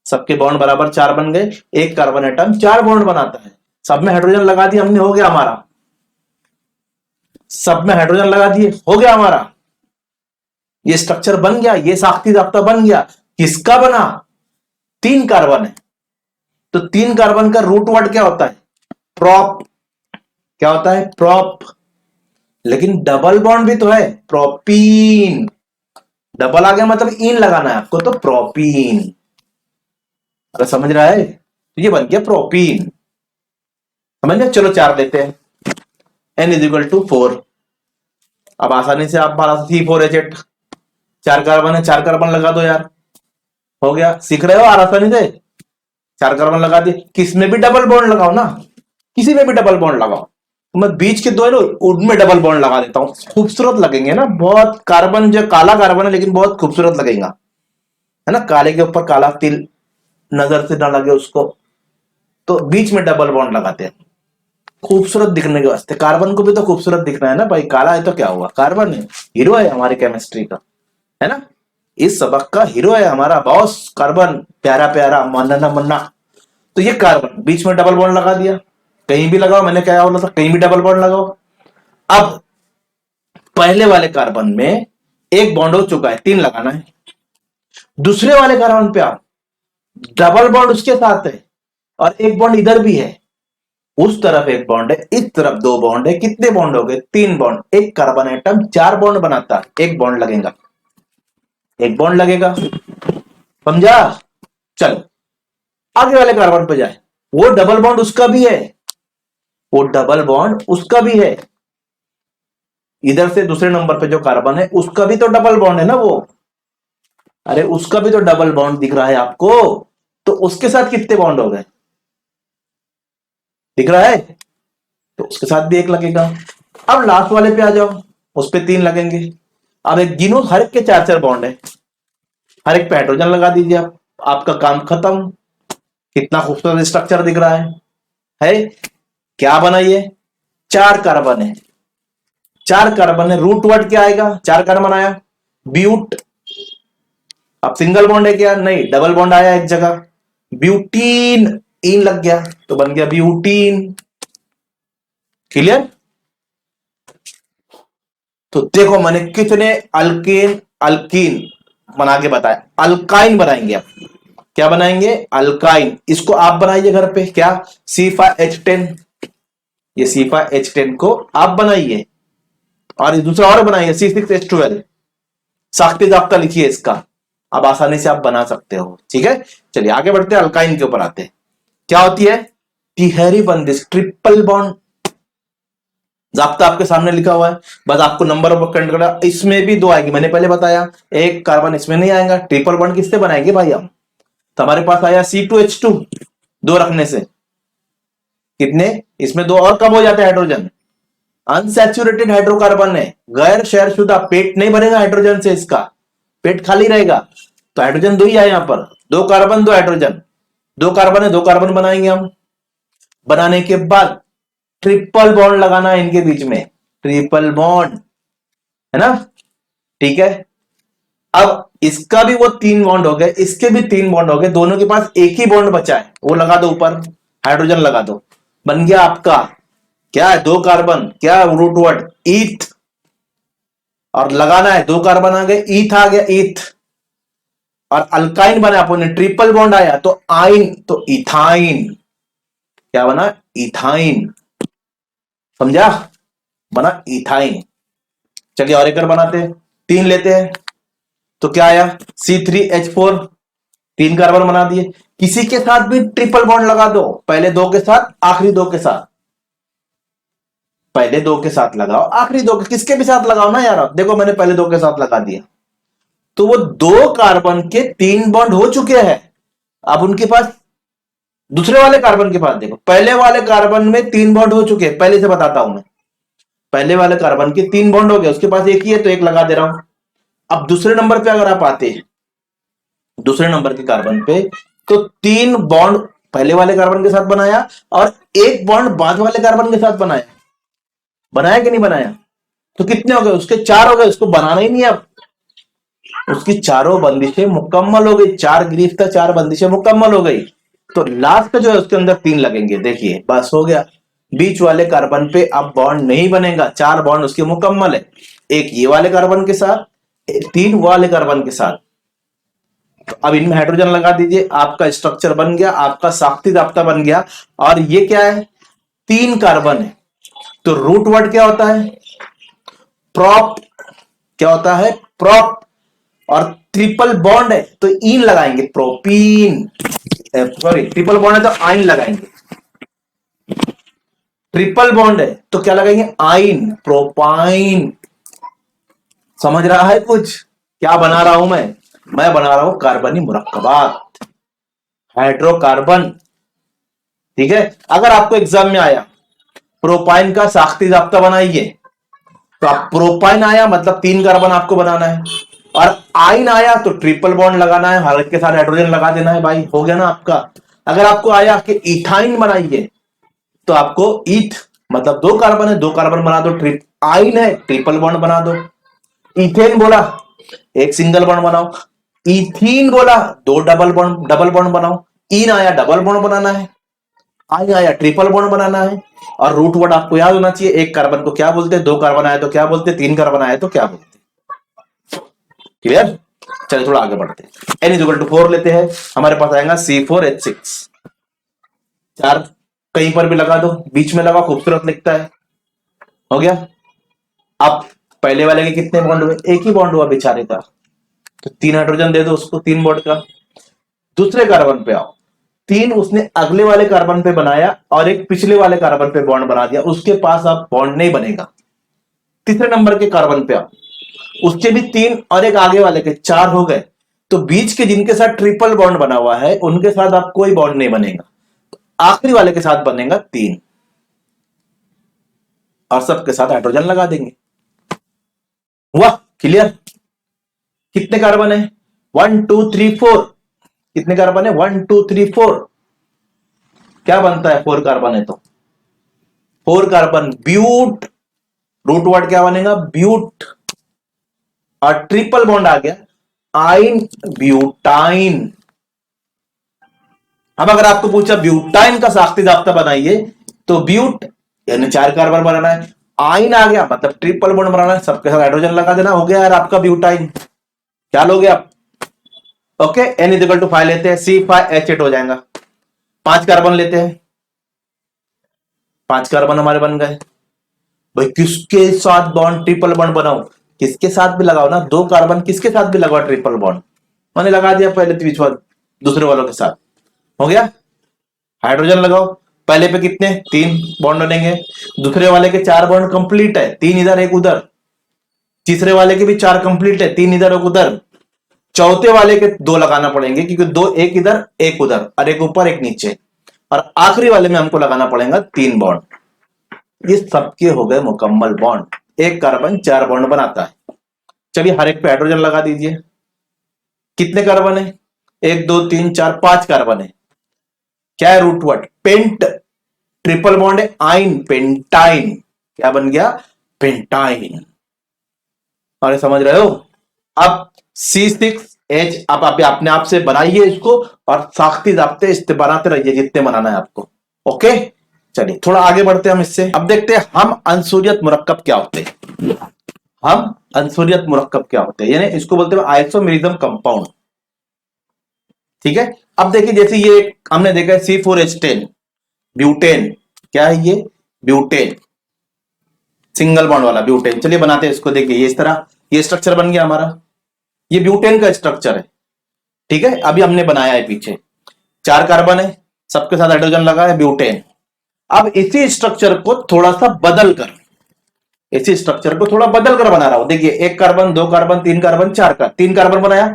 सबके बॉन्ड बराबर 4 बन गए, एक कार्बन एटम 4 बॉन्ड बनाता है, सब में हाइड्रोजन लगा दिया हमने, हो गया हमारा, सब में हाइड्रोजन लगा दिए, हो गया हमारा, ये स्ट्रक्चर बन गया, ये साख्ती जाब्ता बन गया। किसका बना? 3 कार्बन है, तो 3 कार्बन का रूट वर्ड क्या होता है? प्रोप। क्या होता है? प्रोप। लेकिन डबल बॉन्ड भी तो है, प्रोपीन, डबल आ गया मतलब इन लगाना है आपको, तो प्रोपीन। अगर समझ रहा है, तो ये बन गया प्रोपीन, समझ गए। चलो 4 लेते हैं, n इज इक्वल टू 4। अब आसानी से आप C4H8, 4 कार्बन है, 4 कार्बन लगा दो यार, हो गया। सीख रहे हो आसानी से, 4 कार्बन लगा दिए, किस में भी डबल बॉन्ड लगाओ ना, किसी में भी डबल बॉन्ड लगाओ, तो मैं बीच के 2 है ना उनमें डबल बॉन्ड लगा देता हूं, खूबसूरत लगेंगे ना, बहुत कार्बन जो काला कार्बन है लेकिन बहुत खूबसूरत लगेगा, है ना, काले के ऊपर काला तिल नजर से ना लगे उसको, तो बीच में डबल बॉन्ड लगाते हैं खूबसूरत दिखने के वास्ते। कार्बन को भी तो खूबसूरत दिखना है ना भाई, काला है तो क्या हुआ, कार्बन है, हीरो है हमारी केमिस्ट्री का, है ना, इस सबक का हीरो है हमारा बॉस कार्बन, प्यारा प्यारा मन्ना मन्ना। तो ये कार्बन बीच में डबल बॉन्ड लगा दिया, कहीं भी लगाओ, मैंने क्या बोला था, कहीं भी डबल बॉन्ड लगाओ। अब पहले वाले कार्बन में एक बॉन्ड हो चुका है, 3 लगाना है। दूसरे वाले कार्बन पे आप, डबल बॉन्ड उसके साथ है और एक बॉन्ड इधर भी है, उस तरफ एक बॉन्ड है, इस तरफ दो बॉन्ड है, कितने बॉन्ड हो गए? 3 बॉन्ड। एक कार्बन एटम 4 बॉन्ड बनाता है, एक बॉन्ड लगेगा, एक बॉन्ड लगेगा, समझा? चलो आगे वाले कार्बन पे जाए, वो डबल बॉन्ड उसका भी है, वो डबल बॉन्ड उसका भी है, इधर से दूसरे नंबर पे जो कार्बन है उसका भी तो डबल बॉन्ड है ना वो, अरे उसका भी तो डबल बॉन्ड दिख रहा है आपको, तो उसके साथ कितने बॉन्ड हो गए? दिख रहा है, तो उसके साथ भी एक लगेगा। अब लास्ट वाले पे आ जाओ, उस पे 3 लगेंगे। अब एक गिनो, हर एक के 4 बॉन्ड है, हर एक पे हाइड्रोजन लगा दीजिए आप, आपका काम खत्म। कितना खूबसूरत स्ट्रक्चर दिख रहा है क्या बना ये? 4 कार्बन है, 4 कार्बन है, रूट वर्ड क्या आएगा? 4 कार्बन आया, ब्यूट। अब सिंगल बॉन्ड है क्या? नहीं, डबल बॉन्ड आया एक जगह, ब्यूटीन, इन लग गया तो बन गया ब्यूटीन। क्लियर? तो देखो मैंने कितने अल्केन अल्कीन बना के बताया, अल्काइन बनाएंगे आप। क्या बनाएंगे? अल्काइन। इसको आप बनाइए घर पे, क्या? C5H10, ये C5H10 को आप बनाइए, और ये दूसरा और बनाइए C6H12। साख्ती जाब्ता लिखिए इसका, अब आसानी से आप बना सकते हो। ठीक है, चलिए आगे बढ़ते हैं, अल्काइन के ऊपर आते हैं। क्या होती है? तिहरी बंदिश, ट्रिपल बॉन्ड। जाब्ता आपके सामने लिखा हुआ है, बस आपको नंबर ऑफ करंट करना। इसमें भी 2 आएगी, मैंने पहले बताया, एक कार्बन इसमें नहीं आएगा। ट्रिपल बॉन्ड किससे बनाएंगे भाई हम? तो हमारे पास आया C2H2, 2 रखने से कितने? इसमें 2 और कम हो जाते हैं हाइड्रोजन, अनसैचुरेटेड हाइड्रोकार्बन है, गैर शहर शुदा, पेट नहीं भरेगा हाइड्रोजन से, इसका पेट खाली रहेगा। तो हाइड्रोजन 2 ही आए यहां पर, 2 कार्बन 2 हाइड्रोजन, 2 कार्बन है, 2 कार्बन बनाएंगे हम। बनाने के बाद ट्रिपल बॉन्ड लगाना है इनके बीच में, ट्रिपल बॉन्ड, है ना? ठीक है, अब इसका भी वो 3 बॉन्ड हो गए, इसके भी 3 बॉन्ड हो गए, दोनों के पास एक ही बॉन्ड बचा है, वो लगा दो ऊपर, हाइड्रोजन लगा दो, बन गया आपका क्या है? 2 कार्बन, क्या रूट वर्ड? ईथ। और लगाना है, 2 कार्बन आ गए, ईथ आ गया, ईथ। और अल्काइन बना, अपने ट्रिपल बॉन्ड आया तो आइन, तो इथाइन। क्या बना? इथाइन। समझा? बना इथाइन। चलिए और एक और बनाते हैं, 3 लेते हैं, तो क्या आया? C3H4, 3 कार्बन बना दिए। किसी के साथ भी ट्रिपल बॉन्ड लगा दो, पहले 2 के साथ, आखिरी 2 के साथ, पहले 2 के साथ लगाओ, आखिरी 2 के, किसके भी साथ लगाओ ना यार। देखो मैंने पहले 2 के साथ लगा दिया, तो वो 2 कार्बन के 3 बॉन्ड हो चुके हैं। अब उनके पास, दूसरे वाले कार्बन के पास देखो, पहले वाले कार्बन में 3 बॉन्ड हो चुके हैं, पहले से बताता हूं मैं, पहले वाले कार्बन के 3 बॉन्ड हो गए, उसके पास एक ही है तो एक लगा दे रहा हूं। अब दूसरे नंबर पे अगर आप आते हैं, दूसरे नंबर के कार्बन पे, तो 3 बॉन्ड पहले वाले कार्बन के साथ बनाया, और एक बॉन्ड बाद वाले कार्बन के साथ बनाया, बनाया कि नहीं बनाया? तो कितने हो गए? उसके 4 हो गए, उसको बनाना ही नहीं अब, उसकी चारों बंदिशें मुकम्मल हो गई, 4 ग्रीफ का 4 बंदिशें मुकम्मल हो गई। तो लास्ट जो है उसके अंदर 3 लगेंगे, देखिए बस हो गया। बीच वाले कार्बन पे अब बॉन्ड नहीं बनेगा, 4 बॉन्ड उसके मुकम्मल है, एक ये वाले कार्बन के साथ, 3 वाले कार्बन के साथ। तो अब इनमें हाइड्रोजन लगा दीजिए, आपका स्ट्रक्चर बन गया, आपका साख्ती जाब्ता बन गया। और ये क्या है? 3 कार्बन है, तो रूट वर्ड क्या होता है? प्रॉप। क्या होता है? प्रॉप। और ट्रिपल बॉन्ड है तो इन लगाएंगे, प्रोपीन, सॉरी ट्रिपल बॉन्ड है तो आइन लगाएंगे, ट्रिपल बॉन्ड है तो क्या लगाएंगे? आइन, प्रोपाइन। समझ रहा है कुछ क्या बना रहा हूं मैं बना रहा हूं कार्बनी मुरक्कबात, हाइड्रोकार्बन। ठीक है, अगर आपको एग्जाम में आया प्रोपाइन का साख्ती जाब्ता बनाइए, तो आप प्रोपाइन आया मतलब 3 कार्बन आपको बनाना है, और आइन आया तो ट्रिपल बॉन्ड लगाना है, हर के साथ हाइड्रोजन लगा देना है, भाई हो गया ना आपका। अगर आपको आया कि इथाइन बनाइए, तो आपको ईथ मतलब 2 कार्बन है, 2 कार्बन बना दो, ट्रिप आइन है ट्रिपल बॉन्ड बना दो। इथेन बोला, एक सिंगल बॉन्ड बनाओ। इथीन बोला, 2 डबल बॉन्ड बनाओ। इन आया डबल बॉन्ड बनाना है, आइन आया ट्रिपल बॉन्ड बनाना है। और रूट वर्ड आपको याद होना चाहिए, एक कार्बन को क्या बोलते हैं, 2 कार्बन आया तो क्या बोलते हैं, 3 कार्बन आया तो क्या बोलते हैं। क्लियर? चलिए थोड़ा आगे बढ़ते हैं, N = 4 लेते हैं, हमारे पास आएगा C4H6, 4 कहीं पर भी लगा दो, बीच में लगा, खूबसूरत दिखता है। हो गया। अब पहले वाले के कितने बॉन्ड हुए? एक ही बॉन्ड हुआ बेचारे का, तो 3 हाइड्रोजन दे दो उसको, 3 बॉन्ड का। दूसरे कार्बन पे आओ, 3 उसने अगले वाले कार्बन पे बनाया और एक पिछले वाले कार्बन पे बॉन्ड बना दिया, उसके पास अब बॉन्ड नहीं बनेगा। तीसरे नंबर के कार्बन पे आओ, उसके भी 3 और एक आगे वाले के 4 हो गए, तो बीच के जिनके साथ ट्रिपल बॉन्ड बना हुआ है उनके साथ अब कोई बॉन्ड नहीं बनेगा, आखिरी वाले के साथ बनेगा 3, और सबके साथ हाइड्रोजन लगा देंगे। हुआ क्लियर? कितने कार्बन है? 1 2 3 4। कितने कार्बन है? 1 2 3 4। क्या बनता है? 4 कार्बन है तो 4 कार्बन ब्यूट, रूट वर्ड क्या बनेगा? ब्यूट। और ट्रिपल बॉन्ड आ गया आइन ब्यूटाइन। अब अगर आपको पूछा ब्यूटाइन का साख्ती जाब्ता बनाइए, तो ब्यूट यानी 4 कार्बन बनाना है, आइन आ गया मतलब ट्रिपल बॉन्ड बनाना है, सबके साथ हाइड्रोजन लगा देना, हो गया यार आपका ब्यूटाइन। क्या लोगे आप? ओके, N इक्वल टू 5 लेते हैं, C5H8 हो जाएगा। 5 कार्बन लेते हैं, 5 कार्बन हमारे बन गए। भाई किसके साथ बॉन्ड ट्रिपल बॉन्ड बनाओ? किसके साथ भी लगाओ ना, 2 कार्बन किसके साथ भी लगाओ ट्रिपल बॉन्ड। मैंने लगा दिया पहले दूसरे वालों के साथ, हो गया। हाइड्रोजन लगाओ, पहले पे कितने? 3 बॉन्ड बनेंगे, दूसरे वाले के 4 बॉन्ड कंप्लीट है, 3 इधर 1 उधर, तीसरे वाले के भी 4 कंप्लीट है, 3 इधर 1 उधर, चौथे वाले के 2 लगाना पड़ेंगे क्योंकि 2, एक इधर 1 उधर, और 1 ऊपर 1 नीचे, और आखिरी वाले में हमको लगाना पड़ेगा 3 बॉन्ड। ये सबके हो गए मुकम्मल बॉन्ड। एक कार्बन 4 बॉन्ड बनाता है। चलिए हर एक पे हाइड्रोजन लगा दीजिए। कितने कार्बन है? 1 2 3 4 5 कार्बन है। क्या है root word? Pent. Triple bond है आइन, पेंटाइन। क्या बन गया? पेंटाइन। और समझ रहे हो? अब C6H आप अपने आप से बनाइए इसको, और साख्ती जाब्ते बनाते रहिए जितने बनाना है आपको। ओके, चलिए थोड़ा आगे बढ़ते हैं हम इससे। अब देखते हैं हम अंसुरियत मुरक्कब क्या होते हैं। हम अंसुरियत मुरक्कब क्या होते हैं, यानी इसको बोलते हैं आइसोमेरिज्म कंपाउंड। ठीक है, अब देखिए जैसे ये हमने देखा है C4H10 ब्यूटेन। क्या है ये? ब्यूटेन, सिंगल बॉन्ड वाला ब्यूटेन। चलिए बनाते हैं इसको। देखिए ये इस तरह ये स्ट्रक्चर बन गया हमारा, ये ब्यूटेन का स्ट्रक्चर है। ठीक है, अभी हमने बनाया है पीछे, 4 कार्बन है, सबके साथ हाइड्रोजन लगा है, ब्यूटेन। अब इसी स्ट्रक्चर को थोड़ा सा बदल कर, इसी स्ट्रक्चर को थोड़ा बदल कर बना रहा हूं। देखिए 1 कार्बन 2 कार्बन 3 कार्बन 4 का 3 कार्बन बनाया।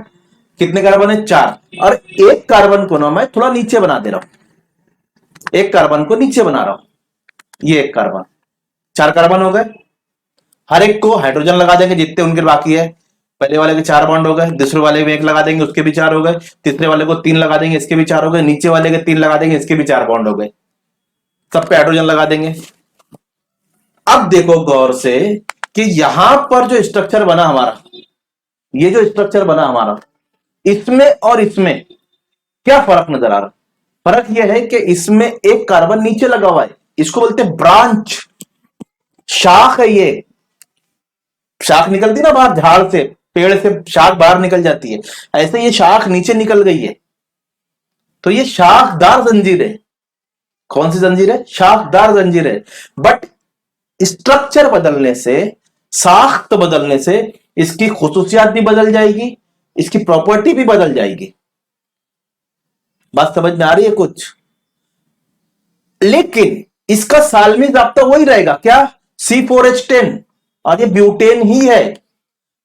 कितने कार्बन है? 4। और 1 कार्बन को ना मैं थोड़ा नीचे बना दे रहा हूं, 1 कार्बन को नीचे बना रहा हूं। ये 1 कार्बन, 4 कार्बन हो गए। हर एक को हाइड्रोजन लगा देंगे जितने उनके बाकी है। पहले वाले के 4 बॉन्ड हो गए, दूसरे वाले में 1 लगा देंगे, उसके भी 4 हो गए, तीसरे वाले को 3 लगा देंगे, इसके भी 4 हो गए, नीचे वाले के 3 लगा देंगे, इसके भी 4 बॉन्ड हो गए, सब पे हाइड्रोजन लगा देंगे। अब देखो गौर से कि यहां पर जो स्ट्रक्चर बना हमारा, ये जो स्ट्रक्चर बना हमारा, इसमें और इसमें क्या फर्क नजर आ रहा? फर्क यह है कि इसमें 1 कार्बन नीचे लगा हुआ है, इसको बोलते हैं ब्रांच, शाख है ये। शाख निकलती ना बाहर झाड़ से, पेड़ से शाख बाहर निकल जाती है, ऐसे ये शाख नीचे निकल गई है, तो ये शाखदार जंजीर है। कौन सी जंजीर है? शाखदार जंजीर है। बट स्ट्रक्चर बदलने से, साख्त बदलने से इसकी खुसूसियात भी बदल जाएगी, इसकी प्रॉपर्टी भी बदल जाएगी। बात समझ में आ रही है कुछ? लेकिन इसका सालमी जाब्ता वही रहेगा। क्या? C4H10, और ये ब्यूटेन ही है,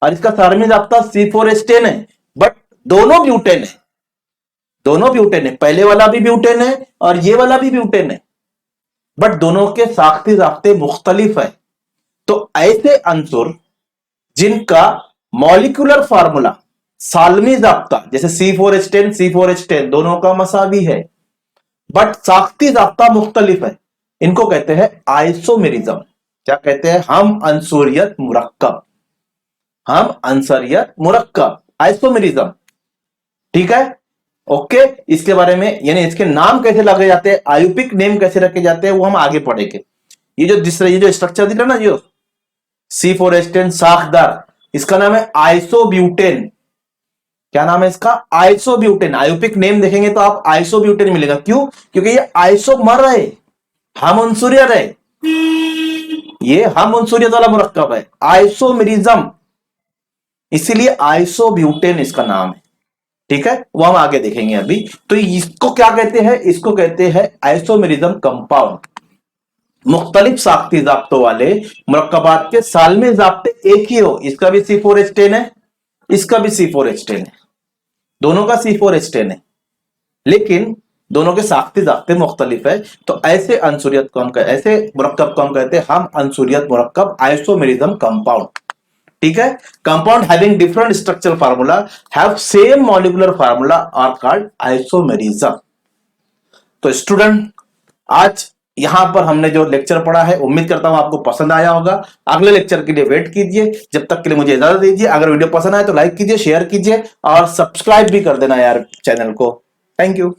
और इसका सालमी जाब्ता C4H10 है। बट दोनों ब्यूटेन है, दोनों ब्यूटेन है, पहले वाला भी ब्यूटेन है और ये वाला भी ब्यूटेन है, बट दोनों के साख्ती जाब्ते मुख्तलिफ है। तो ऐसे अंसुर जिनका मॉलिक्यूलर फार्मूला, सालमी जाब्ता, जैसे C4H10 C4H10 दोनों का मसावी है, बट साख्ती जाब्ता मुख्तलिफ है, इनको कहते हैं आइसोमेरिज्म। क्या कहते हैं? हम अंसुरियत मुरक्कब, हम अंसरियत मुरक्कब, आइसोमेरिज्म। ठीक है, ओके। इसके बारे में, यानी इसके नाम कैसे लगे जाते हैं, आयुपिक नेम कैसे रखे जाते हैं, वो हम आगे पढ़ेंगे। ये जो स्ट्रक्चर दिख रहा ना, जो C4H10 साखदार, इसका नाम है आइसोब्यूटेन। क्या नाम है इसका? आइसोब्यूटेन। आयुपिक नेम देखेंगे तो आप आइसोब्यूटेन मिलेगा। क्यों? क्योंकि ये आइसोमर है, हम अंसुरियत है, ये हम अंसुरियत वाला मुरक्कब है, आइसोमेरिज्म, इसीलिए आइसोब्यूटेन इसका नाम है। ठीक है, वो हम आगे देखेंगे अभी। तो इसको क्या कहते हैं, इसको कहते हैं आइसोमेरिज्म कंपाउंड। मुख्तलिफ साख्ती जाब्तों वाले मुरक्कबात के सालमी जाब्ते एक ही हो, इसका भी C4H10 है, इसका भी C4H10 है, दोनों का C4H10 है, लेकिन दोनों के साख्ती जाब्ते मुख्तलिफ है। तो ऐसे अंसुरियत को हम ऐसे मुरक्कब को हम कहते हैं हम अंसुरियत मुरक्कब, आइसोमेरिज्म कंपाउंड। ठीक है, compound having different structural formula have same molecular formula are called isomerism. तो स्टूडेंट, आज यहां पर हमने जो लेक्चर पढ़ा है, उम्मीद करता हूं आपको पसंद आया होगा। अगले लेक्चर के लिए वेट कीजिए, जब तक के लिए मुझे इजाजत दीजिए। अगर वीडियो पसंद आए तो लाइक कीजिए, शेयर कीजिए और सब्सक्राइब भी कर देना यार चैनल को। Thank you.